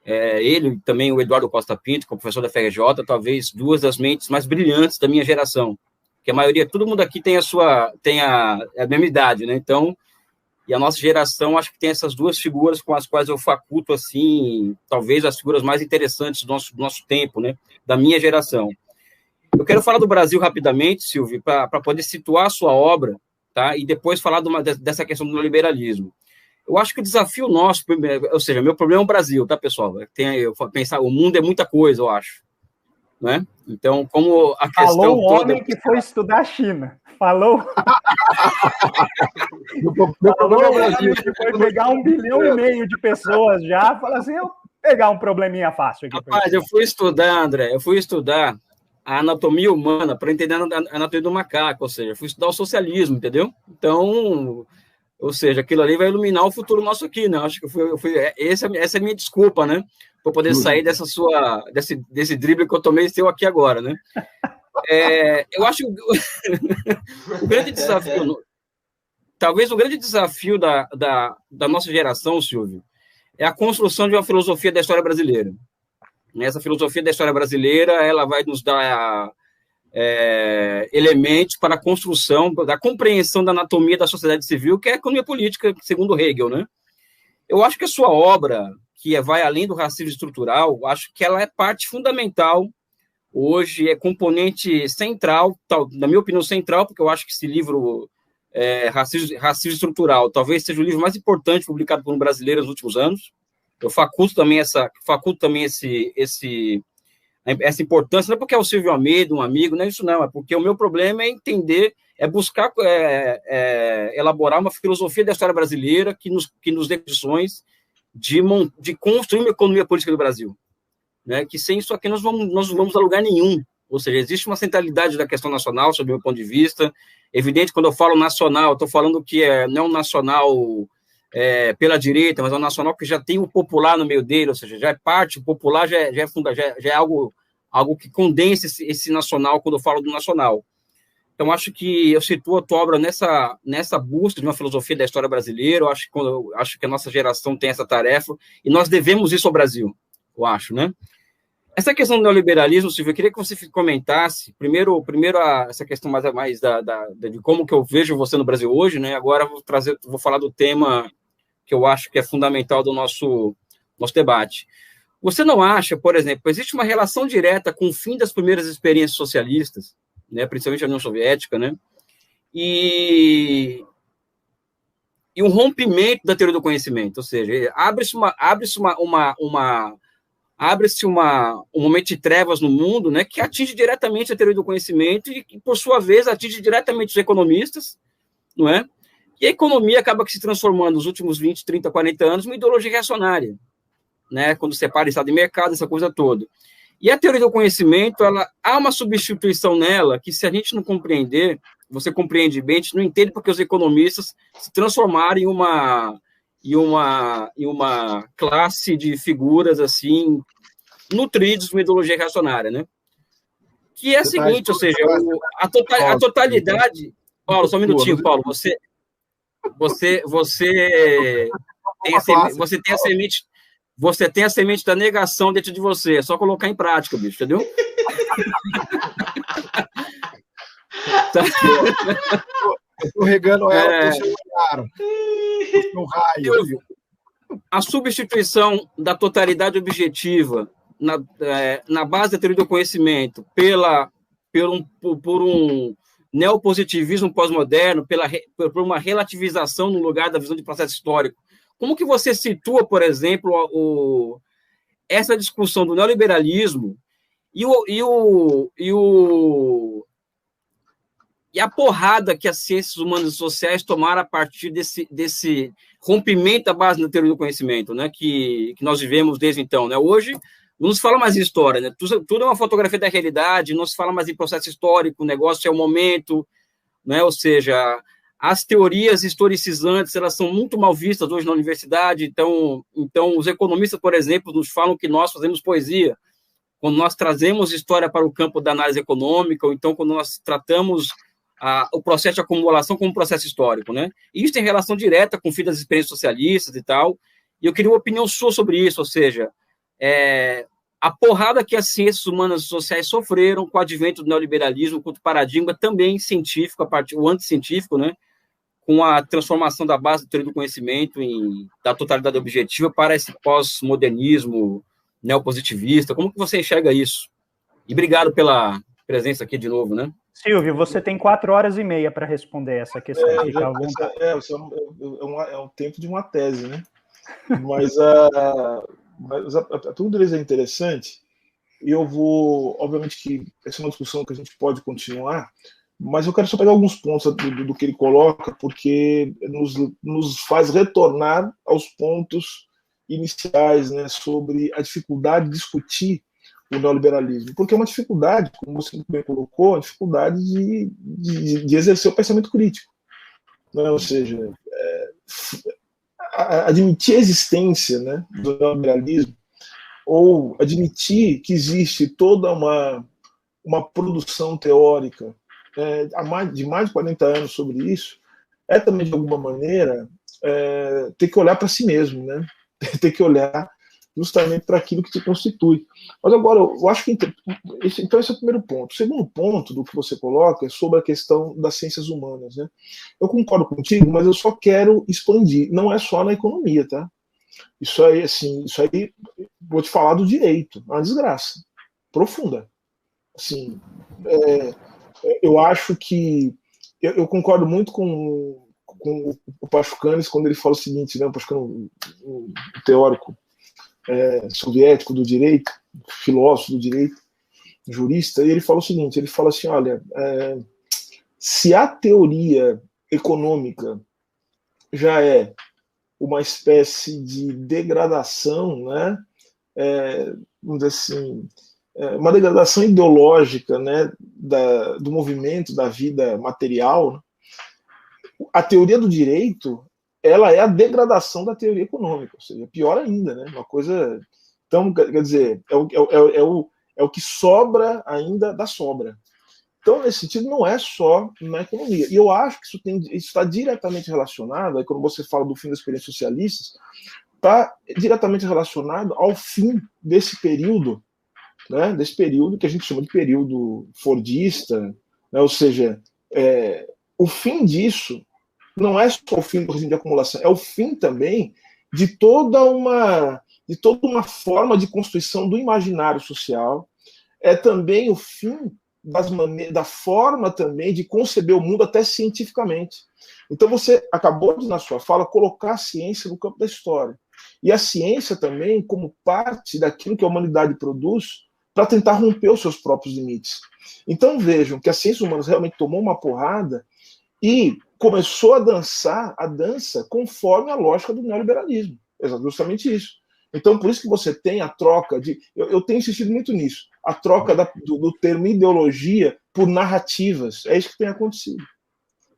ele também o Eduardo Costa Pinto, que é professor da FRJ, talvez duas das mentes mais brilhantes da minha geração, que a maioria, todo mundo aqui tem a mesma idade, né? Então, e a nossa geração, acho que tem essas duas figuras com as quais eu faculto, assim, talvez as figuras mais interessantes do nosso tempo, né? Da minha geração. Eu quero falar do Brasil rapidamente, Silvio, para poder situar a sua obra, tá? E depois falar dessa questão do neoliberalismo. Eu acho que o desafio nosso, ou seja, meu problema é o Brasil, tá, pessoal? Pensar, o mundo é muita coisa, eu acho. Né? Então, como a questão Falou o toda... homem que foi estudar a China. Falou Falou o homem que foi pegar 1,5 bilhão de pessoas já, fala assim, eu vou pegar um probleminha fácil aqui. Rapaz, eu fui estudar, André, a anatomia humana para entender a anatomia do macaco, ou seja, fui estudar o socialismo, entendeu? Então, ou seja, aquilo ali vai iluminar o futuro nosso aqui, né? Acho que essa é a minha desculpa, né? Para poder sair desse drible que eu tomei seu aqui agora, né? Eu acho o grande desafio, talvez o grande desafio da nossa geração, Silvio, é a construção de uma filosofia da história brasileira. Essa filosofia da história brasileira, ela vai nos dar elementos para a construção, da compreensão da anatomia da sociedade civil, que é a economia política, segundo Hegel, né? Eu acho que a sua obra, que vai além do racismo estrutural, acho que ela é parte fundamental, hoje é componente central, na minha opinião central, porque eu acho que esse livro, Racismo Estrutural, talvez seja o livro mais importante publicado por um brasileiro nos últimos anos. Eu faculto também essa importância, não é porque é o Silvio Almeida, um amigo, não é isso não, é porque o meu problema é entender, buscar elaborar uma filosofia da história brasileira que nos dê condições de construir uma economia política do Brasil, né? Que sem isso aqui nós não vamos a lugar nenhum. Ou seja, existe uma centralidade da questão nacional, sob o meu ponto de vista. Evidente, quando eu falo nacional, estou falando que não é um nacional pela direita, mas é um nacional que já tem o popular no meio dele, ou seja, já é parte, o popular já é algo que condensa esse nacional quando eu falo do nacional. Então, acho que eu situo a tua obra nessa busca de uma filosofia da história brasileira. Eu acho que a nossa geração tem essa tarefa, e nós devemos isso ao Brasil, eu acho, né? Essa questão do neoliberalismo, Silvio, eu queria que você comentasse, primeiro essa questão mais de como que eu vejo você no Brasil hoje, né? Agora vou falar do tema que eu acho que é fundamental do nosso debate. Você não acha, por exemplo, existe uma relação direta com o fim das primeiras experiências socialistas, né, principalmente a União Soviética, né, e um rompimento da teoria do conhecimento, ou seja, abre-se um momento de trevas no mundo, né, que atinge diretamente a teoria do conhecimento e, por sua vez, atinge diretamente os economistas, não é? E a economia acaba se transformando nos últimos 20, 30, 40 anos numa ideologia reacionária, né, quando separa Estado e mercado, essa coisa toda. E a teoria do conhecimento, há uma substituição nela que, se a gente não compreender, você compreende bem, a gente não entende porque os economistas se transformaram em uma classe de figuras assim nutridos de uma ideologia reacionária, né? Que é a seguinte, ou seja, a totalidade... Paulo, só um minutinho, Paulo. Você tem a semente da negação dentro de você, é só colocar em prática, bicho, entendeu? Eu tô regando ela pro seu raio. A substituição da totalidade objetiva na base da teoria do conhecimento por um neopositivismo pós-moderno, por uma relativização no lugar da visão de processo histórico. Como que você situa, por exemplo, essa discussão do neoliberalismo e a porrada que as ciências humanas e sociais tomaram a partir desse rompimento da base da teoria do conhecimento, né, que nós vivemos desde então, né? Hoje não se fala mais em história, né? Tudo é uma fotografia da realidade, não se fala mais em processo histórico, o negócio é o momento, né? Ou seja, as teorias historicizantes, elas são muito mal vistas hoje na universidade, então os economistas, por exemplo, nos falam que nós fazemos poesia, quando nós trazemos história para o campo da análise econômica, ou então quando nós tratamos o processo de acumulação como um processo histórico, né? E isso tem relação direta com o fim das experiências socialistas e tal, e eu queria uma opinião sua sobre isso, ou seja, a porrada que as ciências humanas e sociais sofreram com o advento do neoliberalismo, com o paradigma também científico, o anticientífico, né? Com a transformação da base do teoria do conhecimento da totalidade objetiva para esse pós-modernismo neopositivista. Como que você enxerga isso? E obrigado pela presença aqui de novo, né? Silvio, você tem 4h30 para responder essa questão. É um tempo de uma tese, né? Mas a pergunta deles é interessante, e eu vou, obviamente que essa é uma discussão que a gente pode continuar, mas eu quero só pegar alguns pontos do que ele coloca, porque nos faz retornar aos pontos iniciais, né, sobre a dificuldade de discutir o neoliberalismo, porque é uma dificuldade, como você bem colocou, a dificuldade de exercer o pensamento crítico, né? Ou seja, admitir a existência, né, do neoliberalismo, ou admitir que existe toda uma produção teórica de mais de 40 anos sobre isso, é também, de alguma maneira, ter que olhar para si mesmo, né? Ter que olhar justamente para aquilo que te constitui. Mas agora, eu acho que então esse é o primeiro ponto. O segundo ponto do que você coloca é sobre a questão das ciências humanas, né? Eu concordo contigo, mas eu só quero expandir. Não é só na economia, tá? Isso aí, vou te falar do direito, é uma desgraça profunda. Assim, eu acho que eu concordo muito com o Pachucanes quando ele fala o seguinte, né? O Pachucanes, o teórico soviético do direito, filósofo do direito, jurista, e ele fala o seguinte, ele fala assim, olha, se a teoria econômica já é uma espécie de degradação, né, vamos dizer assim, uma degradação ideológica, né, do movimento da vida material, né, a teoria do direito, ela é a degradação da teoria econômica, ou seja, pior ainda, né? Uma coisa. Então, quer dizer, é o que sobra ainda da sobra. Então, nesse sentido, não é só na economia. E eu acho que isso está diretamente relacionado, aí quando você fala do fim das experiências socialistas, está diretamente relacionado ao fim desse período, né? Desse período que a gente chama de período fordista, né? Ou seja, o fim disso não é só o fim do regime de acumulação, é o fim também de toda uma forma de construção do imaginário social, é também o fim da forma também de conceber o mundo até cientificamente. Então você acabou de, na sua fala, colocar a ciência no campo da história. E a ciência também como parte daquilo que a humanidade produz para tentar romper os seus próprios limites. Então vejam que a ciência humana realmente tomou uma porrada e começou a dançar a dança conforme a lógica do neoliberalismo. É justamente isso. Então, por isso que você tem a troca de... Eu tenho insistido muito nisso. A troca do termo ideologia por narrativas. É isso que tem acontecido.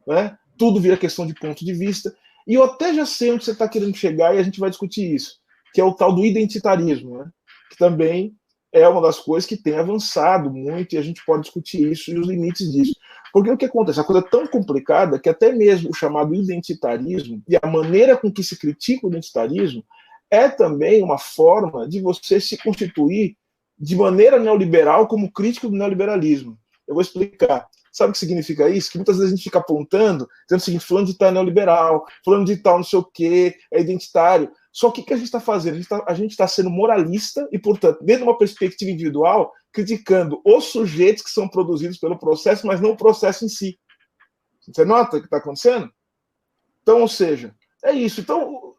Né? Tudo vira questão de ponto de vista. E eu até já sei onde você está querendo chegar e a gente vai discutir isso, que é o tal do identitarismo, né? Que também é uma das coisas que tem avançado muito e a gente pode discutir isso e os limites disso. Porque o que acontece? A coisa é tão complicada que até mesmo o chamado identitarismo e a maneira com que se critica o identitarismo é também uma forma de você se constituir de maneira neoliberal como crítico do neoliberalismo. Eu vou explicar. Sabe o que significa isso? Que muitas vezes a gente fica apontando, dizendo o seguinte, fulano de tal é neoliberal, fulano de tal não sei o quê, é identitário. Só que o que a gente está fazendo? A gente está sendo moralista e, portanto, dentro de uma perspectiva individual, criticando os sujeitos que são produzidos pelo processo, mas não o processo em si. Você nota o que está acontecendo? Então, ou seja, é isso. Então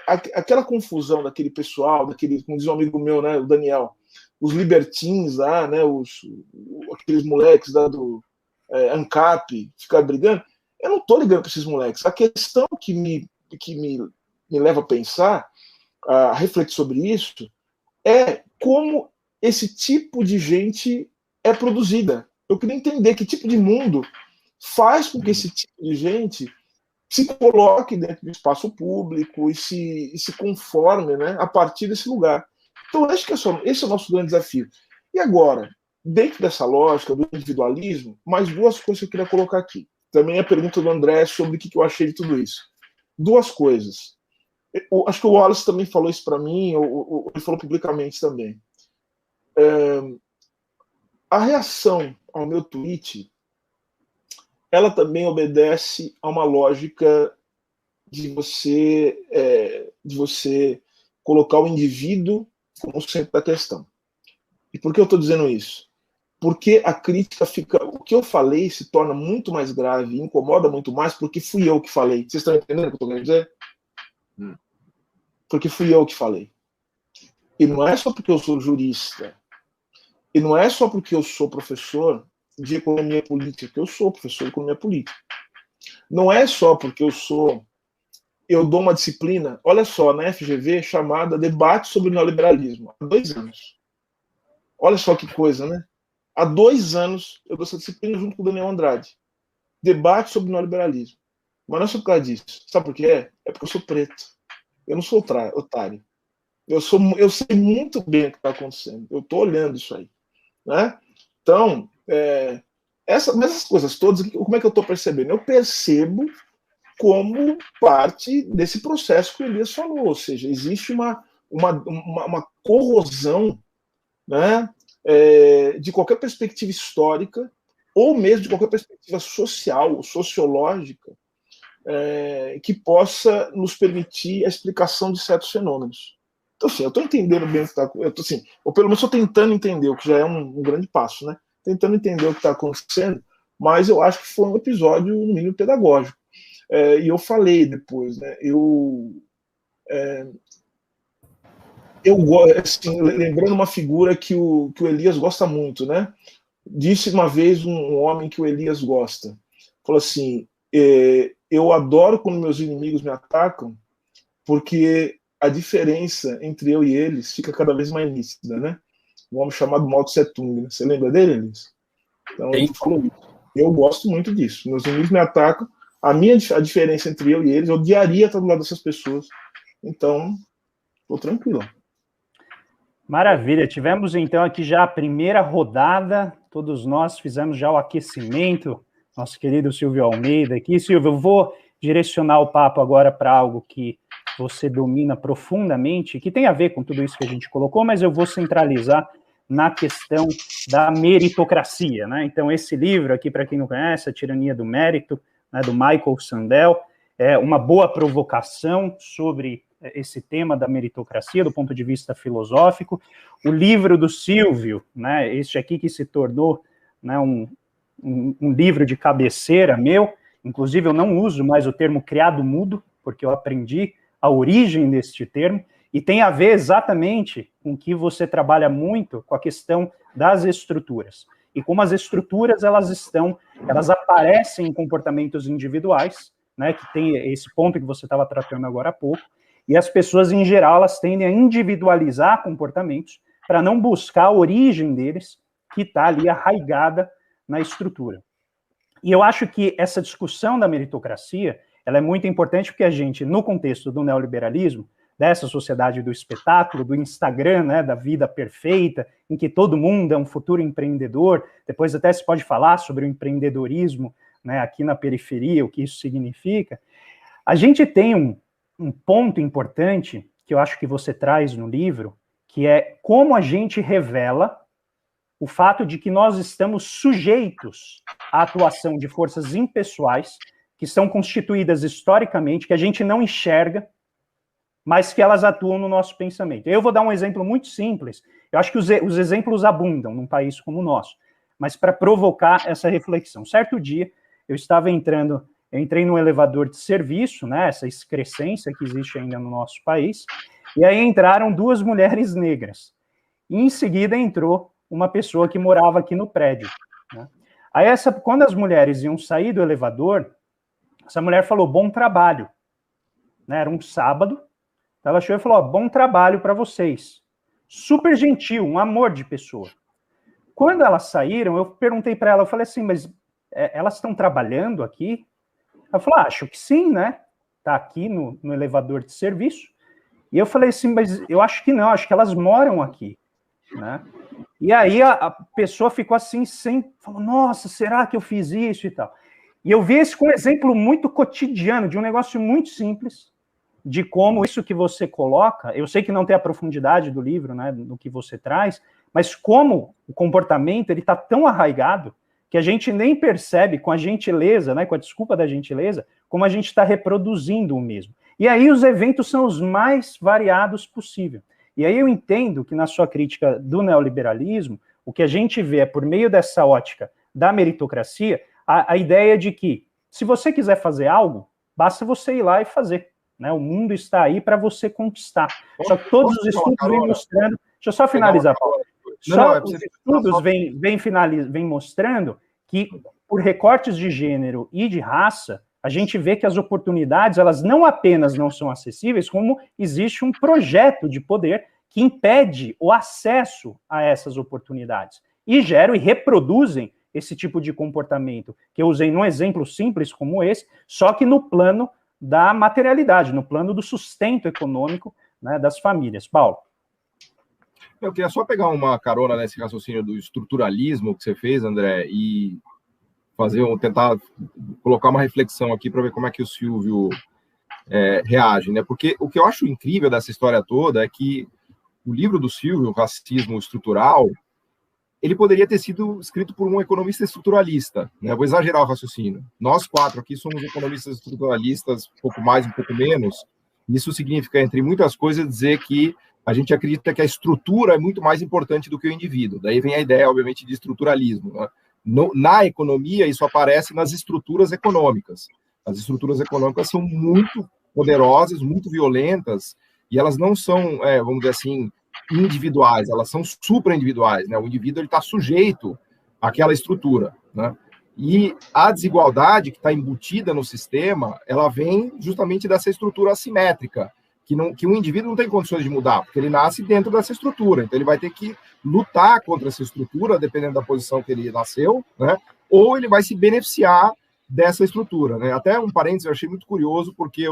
aquela confusão daquele pessoal, como diz um amigo meu, né, o Daniel, os libertins lá, né, aqueles moleques lá do ANCAP, ficar brigando, eu não estou ligando para esses moleques. A questão que me leva a pensar, a refletir sobre isso, é como esse tipo de gente é produzida. Eu queria entender que tipo de mundo faz com que esse tipo de gente se coloque dentro do espaço público e se conforme, né, a partir desse lugar. Então, acho que esse é o nosso grande desafio. E agora, dentro dessa lógica do individualismo, mais duas coisas que eu queria colocar aqui. Também a pergunta do André sobre o que eu achei de tudo isso. Duas coisas. Acho que o Wallace também falou isso para mim, ou ele falou publicamente também. A reação ao meu tweet, ela também obedece a uma lógica de você colocar o indivíduo como centro da questão. E por que eu estou dizendo isso? Porque a crítica fica... O que eu falei se torna muito mais grave, incomoda muito mais, porque fui eu que falei. Vocês estão entendendo o que eu estou querendo dizer? Porque fui eu que falei. E não é só porque eu sou jurista, e não é só porque eu sou professor de economia política, que eu sou professor de economia política. Não é só porque eu dou uma disciplina, olha só, na FGV, chamada Debate sobre o Neoliberalismo, há 2 anos. Olha só que coisa, né? Há 2 anos eu dou essa disciplina junto com o Daniel Andrade. Debate sobre o neoliberalismo. Mas não é só por causa disso. Sabe por quê? É porque eu sou preto. Eu não sou otário. Eu sei muito bem o que está acontecendo. Eu estou olhando isso aí. Né? Então, essas coisas todas, como é que eu estou percebendo? Eu percebo como parte desse processo que o Elias falou. Ou seja, existe uma corrosão, né, de qualquer perspectiva histórica, ou mesmo de qualquer perspectiva social ou sociológica, que possa nos permitir a explicação de certos fenômenos. Então, assim, eu estou entendendo bem o que está acontecendo, assim, ou pelo menos estou tentando entender, o que já é um grande passo, né? Tentando entender o que está acontecendo, mas eu acho que foi um episódio, no mínimo, pedagógico. E eu falei depois, né? Assim, lembrando uma figura que o Elias gosta muito, né? Disse uma vez um homem que o Elias gosta. Falou assim: eu adoro quando meus inimigos me atacam, porque a diferença entre eu e eles fica cada vez mais nítida, né? Um homem chamado Mao Tse Tung. Né? Você lembra dele, Elias? Então, ele falou isso. Eu gosto muito disso. Meus inimigos me atacam. A diferença entre eu e eles, eu odiaria estar do lado dessas pessoas. Então, estou tranquilo. Maravilha, tivemos então aqui já a primeira rodada, todos nós fizemos já o aquecimento, nosso querido Silvio Almeida aqui. Silvio, eu vou direcionar o papo agora para algo que você domina profundamente, que tem a ver com tudo isso que a gente colocou, mas eu vou centralizar na questão da meritocracia, né? Então, esse livro aqui, para quem não conhece, A Tirania do Mérito, né, do Michael Sandel, é uma boa provocação sobre esse tema da meritocracia do ponto de vista filosófico. O livro do Silvio, né, este aqui que se tornou, né, um livro de cabeceira meu, inclusive eu não uso mais o termo criado mudo, porque eu aprendi a origem deste termo, e tem a ver exatamente com que você trabalha muito com a questão das estruturas. E como as estruturas, elas aparecem em comportamentos individuais, né, que tem esse ponto que você estava tratando agora há pouco, e as pessoas, em geral, elas tendem a individualizar comportamentos para não buscar a origem deles, que está ali arraigada na estrutura. E eu acho que essa discussão da meritocracia, ela é muito importante porque a gente, no contexto do neoliberalismo, dessa sociedade do espetáculo, do Instagram, né, da vida perfeita, em que todo mundo é um futuro empreendedor, depois até se pode falar sobre o empreendedorismo, né, aqui na periferia, o que isso significa. A gente tem um ponto importante, que eu acho que você traz no livro, que é como a gente revela o fato de que nós estamos sujeitos à atuação de forças impessoais, que são constituídas historicamente, que a gente não enxerga, mas que elas atuam no nosso pensamento. Eu vou dar um exemplo muito simples, eu acho que os exemplos abundam num país como o nosso, mas para provocar essa reflexão. Certo dia, eu entrei no elevador de serviço, né, essa excrescência que existe ainda no nosso país, e aí entraram 2 mulheres negras. E em seguida entrou uma pessoa que morava aqui no prédio. Né? Aí, quando as mulheres iam sair do elevador, essa mulher falou, bom trabalho. Né, era um sábado, ela chegou e falou, bom trabalho para vocês. Super gentil, um amor de pessoa. Quando elas saíram, eu perguntei para ela, eu falei assim, mas elas estão trabalhando aqui? Ela falou, acho que sim, né? Está aqui no elevador de serviço. E eu falei assim, mas eu acho que não, acho que elas moram aqui, né? E aí a pessoa ficou assim, falou, nossa, será que eu fiz isso e tal? E eu vi esse com um exemplo muito cotidiano, de um negócio muito simples, de como isso que você coloca, eu sei que não tem a profundidade do livro, né, do que você traz, mas como o comportamento ele está tão arraigado que a gente nem percebe com a gentileza, né, com a desculpa da gentileza, como a gente está reproduzindo o mesmo. E aí os eventos são os mais variados possível. E aí eu entendo que na sua crítica do neoliberalismo, o que a gente vê é, por meio dessa ótica da meritocracia, a ideia de que, se você quiser fazer algo, basta você ir lá e fazer. Né? O mundo está aí para você conquistar. Só que todos os estudos vêm mostrando... Deixa eu só finalizar, Paulo. Os estudos vêm mostrando que, por recortes de gênero e de raça, a gente vê que as oportunidades, elas não apenas não são acessíveis, como existe um projeto de poder que impede o acesso a essas oportunidades. E geram e reproduzem esse tipo de comportamento, que eu usei num exemplo simples como esse, só que no plano da materialidade, no plano do sustento econômico, né, das famílias. Paulo? Eu queria só pegar uma carona nesse raciocínio do estruturalismo que você fez, André, e tentar colocar uma reflexão aqui para ver como é que o Silvio reage, né? Porque o que eu acho incrível dessa história toda é que o livro do Silvio, o Racismo Estrutural, ele poderia ter sido escrito por um economista estruturalista, né? Vou exagerar o raciocínio. Nós 4 aqui somos economistas estruturalistas, um pouco mais, um pouco menos. Isso significa, entre muitas coisas, dizer que a gente acredita que a estrutura é muito mais importante do que o indivíduo. Daí vem a ideia, obviamente, de estruturalismo, né? Na economia, isso aparece nas estruturas econômicas. As estruturas econômicas são muito poderosas, muito violentas, e elas não são, vamos dizer assim, individuais, elas são supra-individuais, né? O indivíduo está sujeito àquela estrutura, né? E a desigualdade que está embutida no sistema, ela vem justamente dessa estrutura assimétrica, que o indivíduo não tem condições de mudar, porque ele nasce dentro dessa estrutura, então ele vai ter que lutar contra essa estrutura, dependendo da posição que ele nasceu, né? Ou ele vai se beneficiar dessa estrutura, né? Até um parênteses, eu achei muito curioso, porque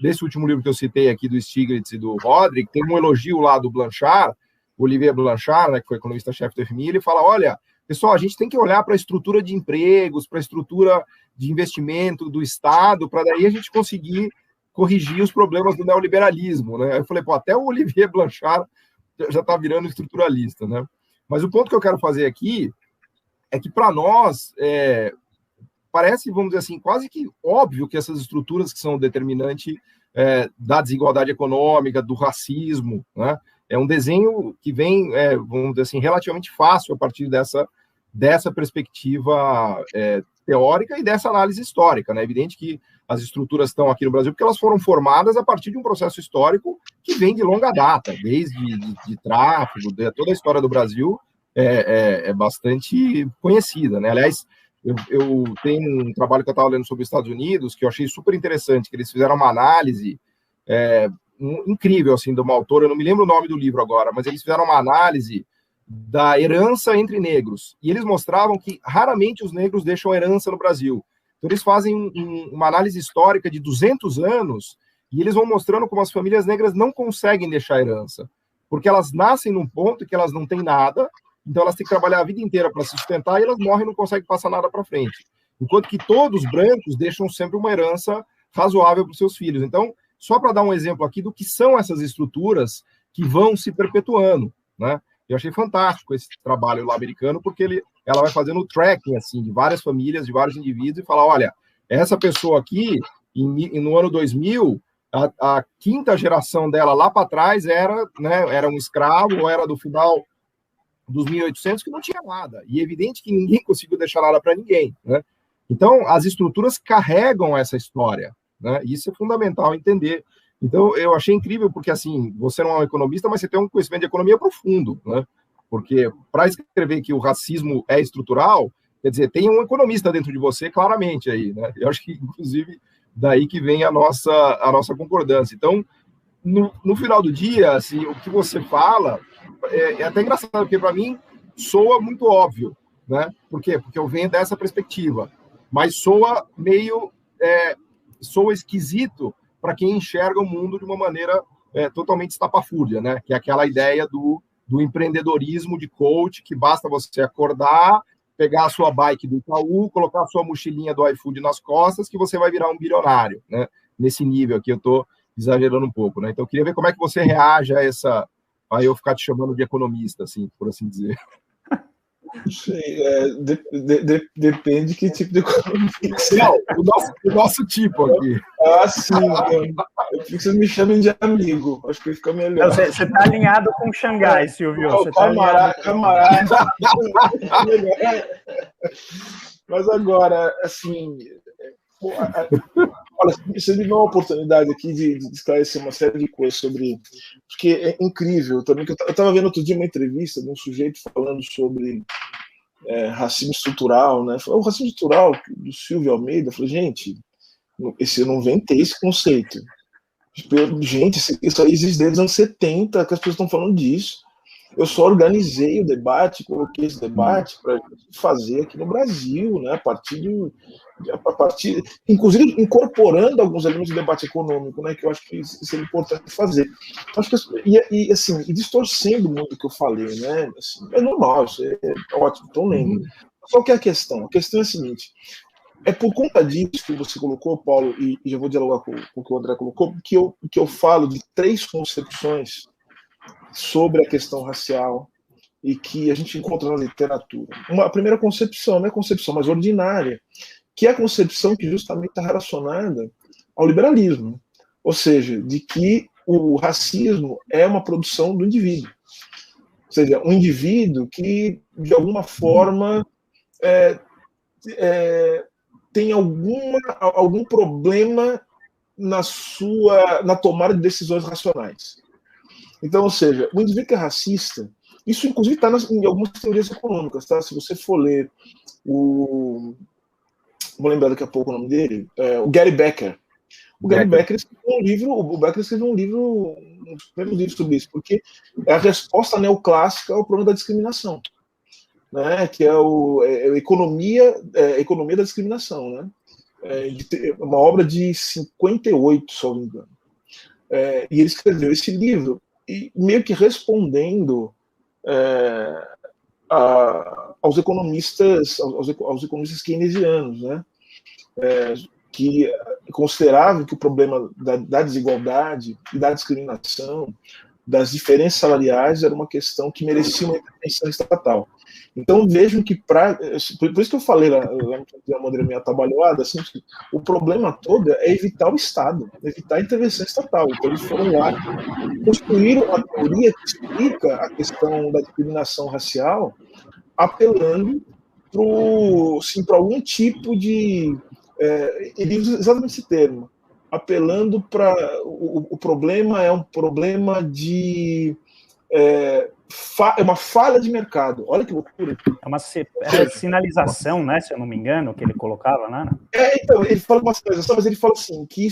nesse último livro que eu citei aqui, do Stiglitz e do Rodrik, tem um elogio lá do Blanchard, Olivier Blanchard, né, que foi economista-chefe do FMI, ele fala, olha, pessoal, a gente tem que olhar para a estrutura de empregos, para a estrutura de investimento do Estado, para daí a gente conseguir corrigir os problemas do neoliberalismo, né? Eu falei, até o Olivier Blanchard já está virando estruturalista, né? Mas o ponto que eu quero fazer aqui é que, para nós, parece, vamos dizer assim, quase que óbvio que essas estruturas que são determinantes da desigualdade econômica, do racismo, né? É um desenho que vem, vamos dizer assim, relativamente fácil a partir dessa perspectiva teórica e dessa análise histórica, né? É evidente que as estruturas estão aqui no Brasil porque elas foram formadas a partir de um processo histórico que vem de longa data, desde de tráfigo, toda a história do Brasil é bastante conhecida, né? Aliás, eu tenho um trabalho que eu estava lendo sobre os Estados Unidos que eu achei super interessante, que eles fizeram uma análise incrível, assim, de uma autora, eu não me lembro o nome do livro agora, mas eles fizeram uma análise da herança entre negros, e eles mostravam que raramente os negros deixam herança no Brasil. Então eles fazem uma análise histórica de 200 anos, e eles vão mostrando como as famílias negras não conseguem deixar herança, porque elas nascem num ponto que elas não têm nada, então elas têm que trabalhar a vida inteira para se sustentar, e elas morrem e não conseguem passar nada para frente. Enquanto que todos os brancos deixam sempre uma herança razoável para os seus filhos. Então, só para dar um exemplo aqui do que são essas estruturas que vão se perpetuando, né? Eu achei fantástico esse trabalho lá americano, porque ela vai fazendo o tracking, assim, de várias famílias, de vários indivíduos, e fala, olha, essa pessoa aqui, no ano 2000, a quinta geração dela lá para trás era um escravo, ou era do final dos 1800, que não tinha nada. E é evidente que ninguém conseguiu deixar nada para ninguém, né? Então, as estruturas carregam essa história, né? Isso é fundamental entender. Então, eu achei incrível, porque, assim, você não é um economista, mas você tem um conhecimento de economia profundo, né? Porque, para escrever que o racismo é estrutural, quer dizer, tem um economista dentro de você, claramente, aí, né? Eu acho que, inclusive, daí que vem a nossa concordância. Então, no final do dia, assim, o que você fala é até engraçado, porque, para mim, soa muito óbvio, né? Por quê? Porque eu venho dessa perspectiva. Mas soa meio... soa esquisito para quem enxerga o mundo de uma maneira totalmente estapafúrdia, né? Que é aquela ideia do empreendedorismo de coach, que basta você acordar, pegar a sua bike do Itaú, colocar a sua mochilinha do iFood nas costas, que você vai virar um bilionário, né? Nesse nível aqui, eu estou exagerando um pouco, né? Então, eu queria ver como é que você reage a essa... Aí eu ficar te chamando de economista, assim, por assim dizer. Não sei, depende que tipo de economia. Não, o nosso tipo aqui. Ah, sim. Eu preciso que vocês me chamem de amigo. Acho que fica melhor. Você está alinhado com Xangai, Silvio. Você camarada. Mas agora, assim... Olha, você me deu uma oportunidade aqui de esclarecer uma série de coisas sobre... Porque é incrível também, que eu estava vendo outro dia uma entrevista de um sujeito falando sobre racismo estrutural, né? O racismo estrutural do Silvio Almeida, eu falei, gente, eu não inventei esse conceito. Gente, isso aí existe desde os anos 70, que as pessoas estão falando disso. Eu só organizei o debate, coloquei esse debate para fazer aqui no Brasil, né? A partir, inclusive incorporando alguns elementos do debate econômico, né? Que eu acho que isso é importante fazer. Acho que assim, distorcendo muito o que eu falei, né? Assim, é normal, isso é ótimo, estou lendo. Qual que é a questão? A questão é a seguinte: é por conta disso que você colocou, Paulo, e já vou dialogar com o que o André colocou, que eu falo de 3 concepções sobre a questão racial e que a gente encontra na literatura. A primeira concepção não é a concepção mais ordinária, que é a concepção que justamente está relacionada ao liberalismo, ou seja, de que o racismo é uma produção do indivíduo, ou seja, um indivíduo que, de alguma forma, tem algum problema na tomada de decisões racionais. Então, ou seja, o indivíduo que é racista, isso inclusive está em algumas teorias econômicas, tá? Se você for ler vou lembrar daqui a pouco o nome dele, o Gary Becker. O Gary Becker escreveu um livro, um dos primeiros livros sobre isso, porque é a resposta neoclássica ao problema da discriminação, né? Que é a economia da discriminação, né? Uma obra de 58, se eu não me engano. E ele escreveu esse livro e meio que respondendo aos economistas keynesianos, né? Que consideravam que o problema da desigualdade e da discriminação, das diferenças salariais, era uma questão que merecia uma intervenção estatal. Então vejam que, por isso que eu falei lá de uma maneira meio atabalhoada, assim, o problema todo é evitar o Estado, evitar a intervenção estatal. Então eles foram lá e construíram uma teoria que explica a questão da discriminação racial, apelando para algum tipo de... ele usa exatamente esse termo, apelando para... O problema é um problema de... é uma falha de mercado. Olha que loucura. É uma sinalização, né? Se eu não me engano, que ele colocava, né? Então, ele fala uma sinalização, mas ele fala assim, que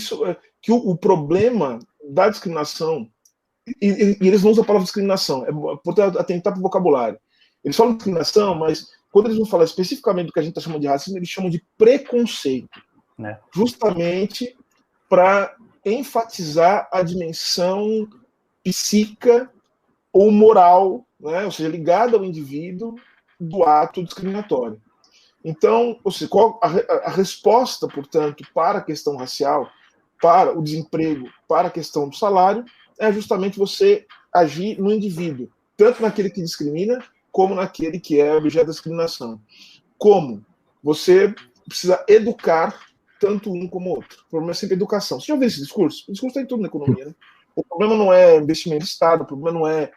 o problema da discriminação, e eles não usam a palavra discriminação, portanto, atentar para o vocabulário. Eles falam discriminação, mas quando eles vão falar especificamente do que a gente está chamando de racismo, eles chamam de preconceito. Justamente para enfatizar a dimensão psíquica ou moral, né? Ou seja, ligada ao indivíduo do ato discriminatório. Então, ou seja, qual a resposta, portanto, para a questão racial, para o desemprego, para a questão do salário, é justamente você agir no indivíduo, tanto naquele que discrimina, como naquele que é objeto da discriminação. Como? Você precisa educar tanto um como o outro. O problema é sempre educação. Você já ouviu esse discurso? O discurso está em tudo na economia, né? O problema não é investimento de Estado, o problema não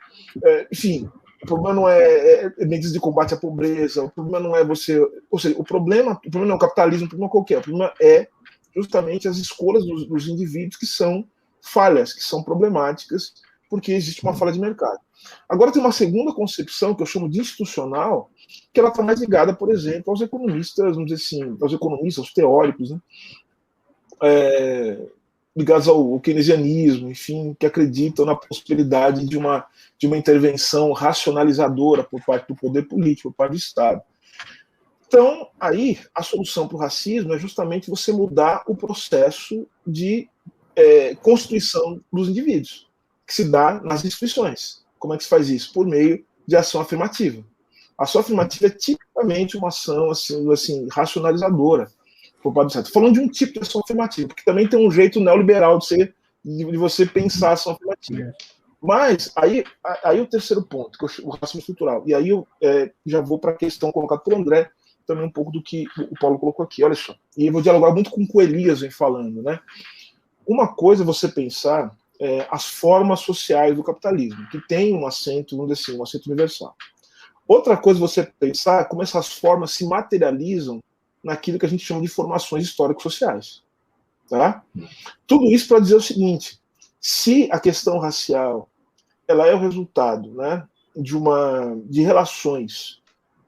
enfim, o problema não é medidas de combate à pobreza, o problema não é você... Ou seja, o problema não é o capitalismo, o problema é qualquer, o problema é justamente as escolhas dos indivíduos que são falhas, que são problemáticas, porque existe uma falha de mercado. Agora tem uma segunda concepção, que eu chamo de institucional, que ela está mais ligada, por exemplo, aos economistas, vamos dizer assim, aos teóricos, né? Ligados ao keynesianismo, enfim, que acreditam na possibilidade de uma intervenção racionalizadora por parte do poder político, por parte do Estado. Então, aí, a solução para o racismo é justamente você mudar o processo de constituição dos indivíduos. que se dá nas instituições. Como é que se faz isso? Por meio de ação afirmativa. A ação afirmativa é tipicamente uma ação assim, racionalizadora. Estou falando de um tipo de ação afirmativa, porque também tem um jeito neoliberal de você pensar a ação afirmativa. Mas aí o terceiro ponto, que o racismo estrutural, e aí eu já vou para a questão colocada por André, também um pouco do que o Paulo colocou aqui, olha só. E eu vou dialogar muito com o Elias vem falando, né? Uma coisa é você pensar as formas sociais do capitalismo, que tem um acento, vamos dizer assim, um acento universal. Outra coisa é você pensar como essas formas se materializam naquilo que a gente chama de formações históricos-sociais. Tá? Tudo isso para dizer o seguinte, se a questão racial ela é o resultado, né, de relações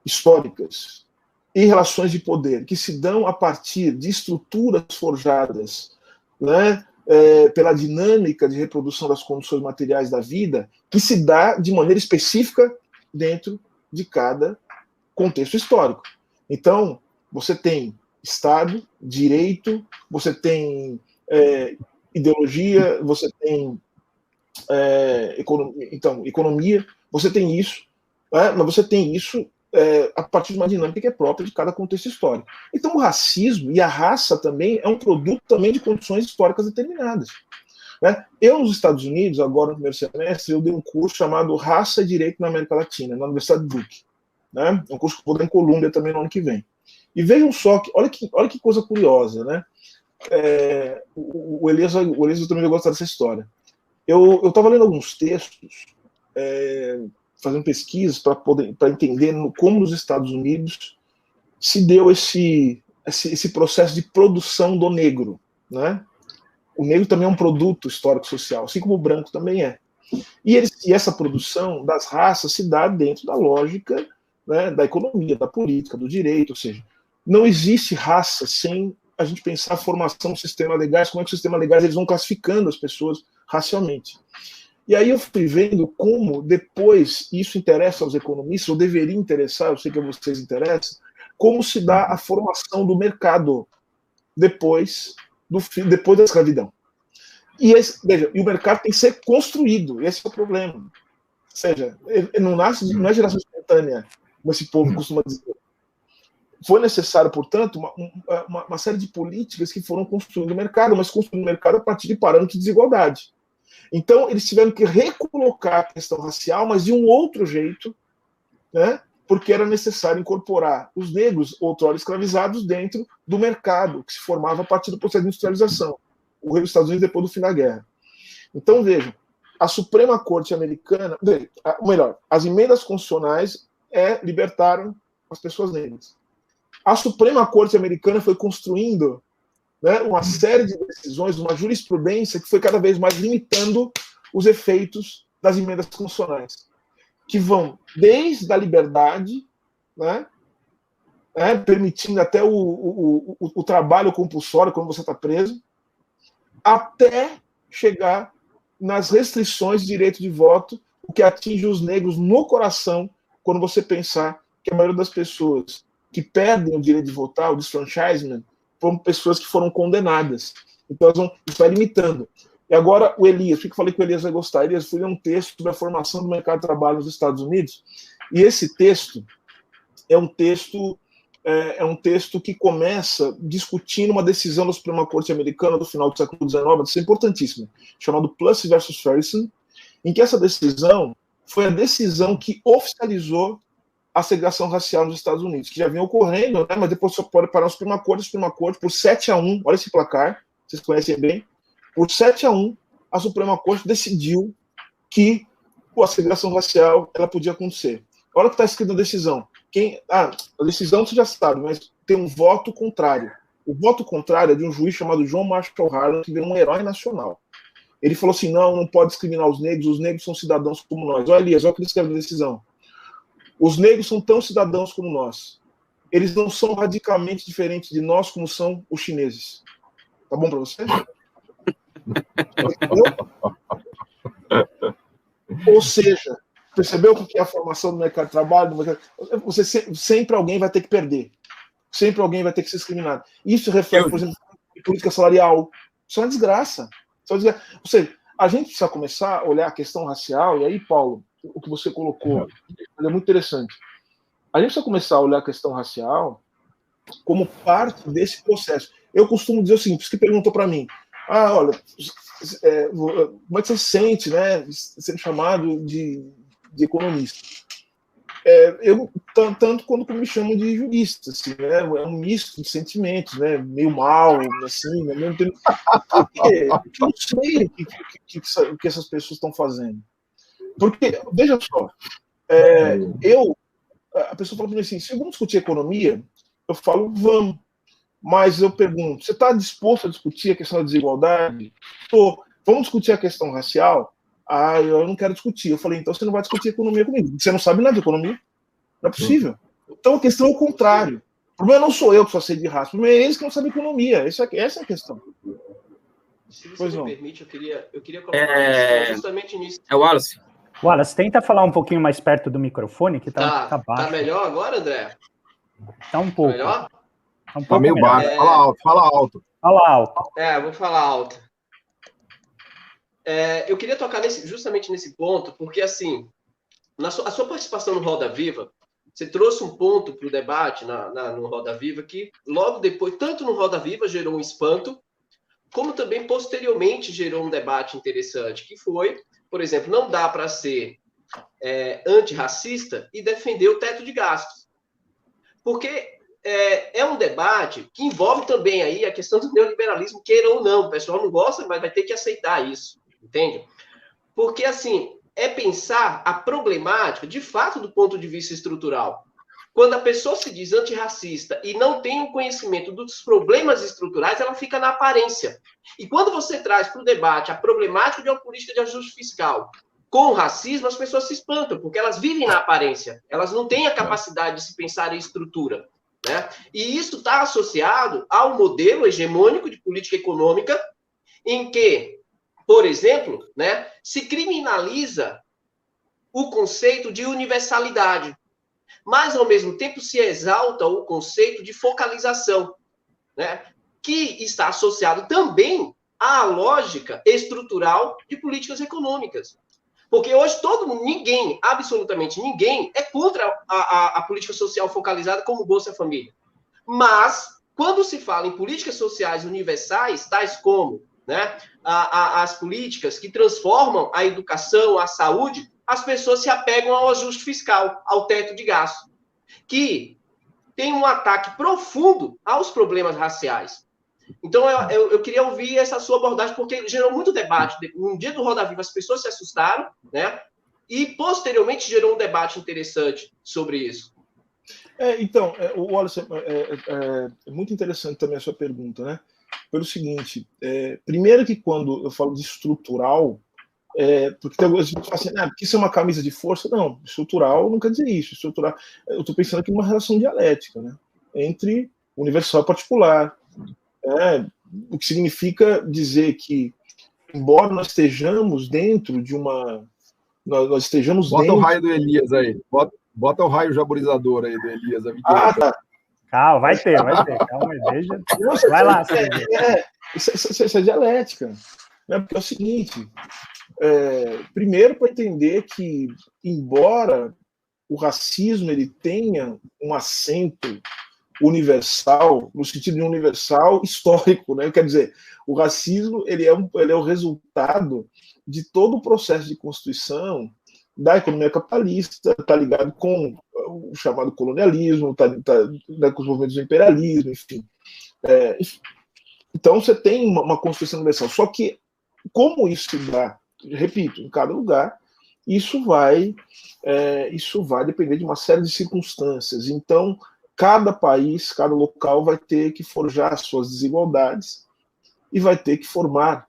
históricas e relações de poder que se dão a partir de estruturas forjadas, né, pela dinâmica de reprodução das condições materiais da vida, que se dá de maneira específica dentro de cada contexto histórico. Então, você tem Estado, direito, você tem ideologia, você tem economia, você tem isso, mas você tem isso a partir de uma dinâmica que é própria de cada contexto histórico. Então, o racismo e a raça também é um produto também de condições históricas determinadas. Né? Eu, nos Estados Unidos, agora no primeiro semestre, eu dei um curso chamado Raça e Direito na América Latina, na Universidade de Duke. Né? É um curso que eu vou dar em Colômbia também no ano que vem. E vejam só, olha que coisa curiosa, né? O Elias também vai gostar dessa história. Eu estava lendo alguns textos, fazendo pesquisas para entender como nos Estados Unidos se deu esse processo de produção do negro, né? O negro também é um produto histórico-social, assim como o branco também é. E essa produção das raças se dá dentro da lógica, né, da economia, da política, do direito, ou seja, não existe raça sem a gente pensar a formação do sistema legais, como é que o sistema legais eles vão classificando as pessoas racialmente. E aí eu fui vendo como depois isso interessa aos economistas, ou deveria interessar, eu sei que a vocês interessa, como se dá a formação do mercado depois da escravidão. E o mercado tem que ser construído, esse é o problema. Ou seja, não é geração espontânea, como esse povo costuma dizer. Foi necessário, portanto, uma série de políticas que foram construindo o mercado, mas construindo o mercado a partir de parâmetros de desigualdade. Então, eles tiveram que recolocar a questão racial, mas de um outro jeito, né, porque era necessário incorporar os negros, outrora escravizados, dentro do mercado que se formava a partir do processo de industrialização, o Rio dos Estados Unidos depois do fim da guerra. Então, vejam, a Suprema Corte americana, ou melhor, as emendas constitucionais libertaram as pessoas negras. A Suprema Corte americana foi construindo, né, uma série de decisões, uma jurisprudência que foi cada vez mais limitando os efeitos das emendas constitucionais, que vão desde a liberdade, né, permitindo até o trabalho compulsório quando você está preso, até chegar nas restrições de direito de voto, o que atinge os negros no coração, quando você pensar que a maioria das pessoas que perdem o direito de votar, o disfranchisement, foram pessoas que foram condenadas. Então, isso vai limitando. E agora, o Elias, por que eu falei que o Elias vai gostar? Elias foi um texto sobre a formação do mercado de trabalho nos Estados Unidos, e esse texto é um texto que começa discutindo uma decisão da Suprema Corte americana do final do século XIX, isso é importantíssimo, chamado Plessy versus Ferguson, em que essa decisão foi a decisão que oficializou a segregação racial nos Estados Unidos, que já vinha ocorrendo, né, mas depois só pode parar a Suprema Corte, por 7-1, olha esse placar, vocês conhecem bem, por 7-1, a Suprema Corte decidiu que a segregação racial ela podia acontecer. Olha o que está escrito na decisão. A decisão você já sabe, mas tem um voto contrário. O voto contrário é de um juiz chamado John Marshall Harlan, que virou um herói nacional. Ele falou assim, não pode discriminar os negros são cidadãos como nós. Olha, Elias, olha o que ele escreve na decisão. Os negros são tão cidadãos como nós. Eles não são radicalmente diferentes de nós como são os chineses. Tá bom para você? Ou seja, percebeu o que é a formação do mercado de trabalho? Sempre alguém vai ter que perder. Sempre alguém vai ter que ser discriminado. Isso reflete, por exemplo, em política salarial. Isso é uma desgraça. Ou seja, a gente precisa começar a olhar a questão racial, e aí, Paulo, o que você colocou é muito interessante. A gente precisa começçar a olhar a questão racial como parte desse processo. Eu costumo dizer o seguinte, você que perguntou para mim, olha, como é que você se sente, né, sendo chamado de economista? Eu, tanto quando me chamam de jurista, assim, né, é um misto de sentimentos, né, meio mal, assim, né, não tem... Porque eu não sei o que essas pessoas estão fazendo. Porque, veja só, a pessoa fala para mim assim, se vamos discutir economia, eu falo, vamos. Mas eu pergunto, você está disposto a discutir a questão da desigualdade? Estou. Vamos discutir a questão racial? Eu não quero discutir. Eu falei, então você não vai discutir economia comigo. Você não sabe nada de economia? Não é possível. Então a questão é o contrário. O problema não sou eu que só sei de raça, o problema é eles que não sabem economia. Essa é a questão. Se você me permite, eu queria colocar justamente nisso. É o Wallace. Wallace, tenta falar um pouquinho mais perto do microfone, que tá baixo. Tá melhor agora, André? Tá um pouco. Tá melhor? Tá meio baixo. Fala alto. Fala alto. Vou falar alto. Eu queria tocar justamente nesse ponto, porque, assim, a sua participação no Roda Viva, você trouxe um ponto para o debate no Roda Viva que, logo depois, tanto no Roda Viva gerou um espanto, como também, posteriormente, gerou um debate interessante, que foi, por exemplo, não dá para ser antirracista e defender o teto de gastos. Porque é um debate que envolve também aí a questão do neoliberalismo, queira ou não. O pessoal não gosta, mas vai ter que aceitar isso, entende? Porque, assim, é pensar a problemática, de fato, do ponto de vista estrutural. Quando a pessoa se diz antirracista e não tem o conhecimento dos problemas estruturais, ela fica na aparência. E quando você traz para o debate a problemática de uma política de ajuste fiscal com o racismo, as pessoas se espantam, porque elas vivem na aparência. Elas não têm a capacidade de se pensar em estrutura. Né? E isso está associado ao modelo hegemônico de política econômica, em que, por exemplo, né, se criminaliza o conceito de universalidade, mas, ao mesmo tempo, se exalta o conceito de focalização, né, que está associado também à lógica estrutural de políticas econômicas. Porque hoje ninguém, absolutamente ninguém, é contra a política social focalizada como Bolsa Família. Mas, quando se fala em políticas sociais universais, tais como, né, as políticas que transformam a educação, a saúde, as pessoas se apegam ao ajuste fiscal, ao teto de gasto, que tem um ataque profundo aos problemas raciais. Então, eu queria ouvir essa sua abordagem, porque gerou muito debate. No dia do Roda Viva, as pessoas se assustaram, né? E, posteriormente, gerou um debate interessante sobre isso. Então, o Wallace, é muito interessante também a sua pergunta, né? Pelo seguinte, primeiro que quando eu falo de estrutural, porque tem algumas pessoas que falam assim, porque isso é uma camisa de força. Não, estrutural não quer dizer isso. Estrutural, eu estou pensando aqui numa relação dialética, né? Entre universal e particular. O que significa dizer que, embora nós estejamos dentro de uma... Nós estejamos Bota dentro... o raio do Elias aí. Bota o raio jaburizador aí do Elias. Tá. Calma, vai ter. Calma aí, deixa. Vai lá, isso é dialética. Né? Porque é o seguinte... primeiro, para entender que, embora o racismo ele tenha um acento universal, no sentido de universal histórico, né? Quer dizer, o racismo ele é o resultado de todo o processo de constituição da economia capitalista, está ligado com o chamado colonialismo, tá com os movimentos do imperialismo, enfim. Então você tem uma constituição universal, só que como isso se dá, repito, em cada lugar, isso vai depender de uma série de circunstâncias. Então, cada país, cada local vai ter que forjar as suas desigualdades e vai ter que forjar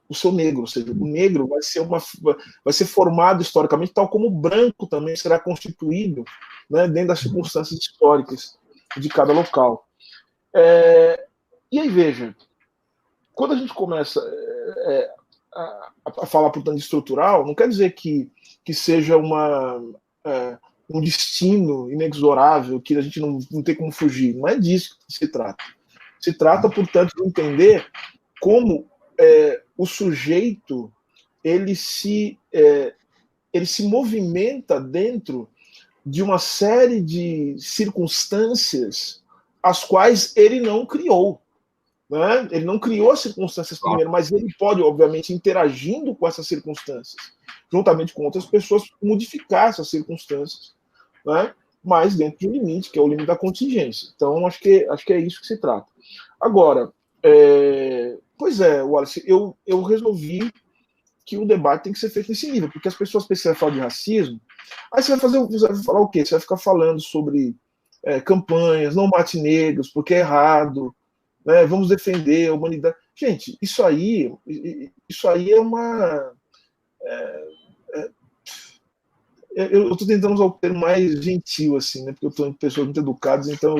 o seu negro, ou seja, o negro vai ser formado historicamente, tal como o branco também será constituído, né, dentro das circunstâncias históricas de cada local. E aí, veja, quando a gente começa a falar, portanto, de estrutural, não quer dizer que seja um destino inexorável, que a gente não tem como fugir. Não é disso que se trata. Se trata, portanto, de entender como o sujeito ele se movimenta dentro de uma série de circunstâncias as quais ele não criou. Né? Ele não criou as circunstâncias primeiro, mas ele pode, obviamente, interagindo com essas circunstâncias, juntamente com outras pessoas, modificar essas circunstâncias, né? Mas dentro de um limite, que é o limite da contingência. Então, acho que é isso que se trata. Agora, pois é, Wallace, eu resolvi que o debate tem que ser feito nesse nível, porque as pessoas precisam falar de racismo, aí você vai falar o quê? Você vai ficar falando sobre campanhas, não mate negros, porque é errado, né? Vamos defender a humanidade. Gente, isso aí é uma... eu estou tentando usar o termo mais gentil, assim, né? Porque eu estou em pessoas muito educadas, então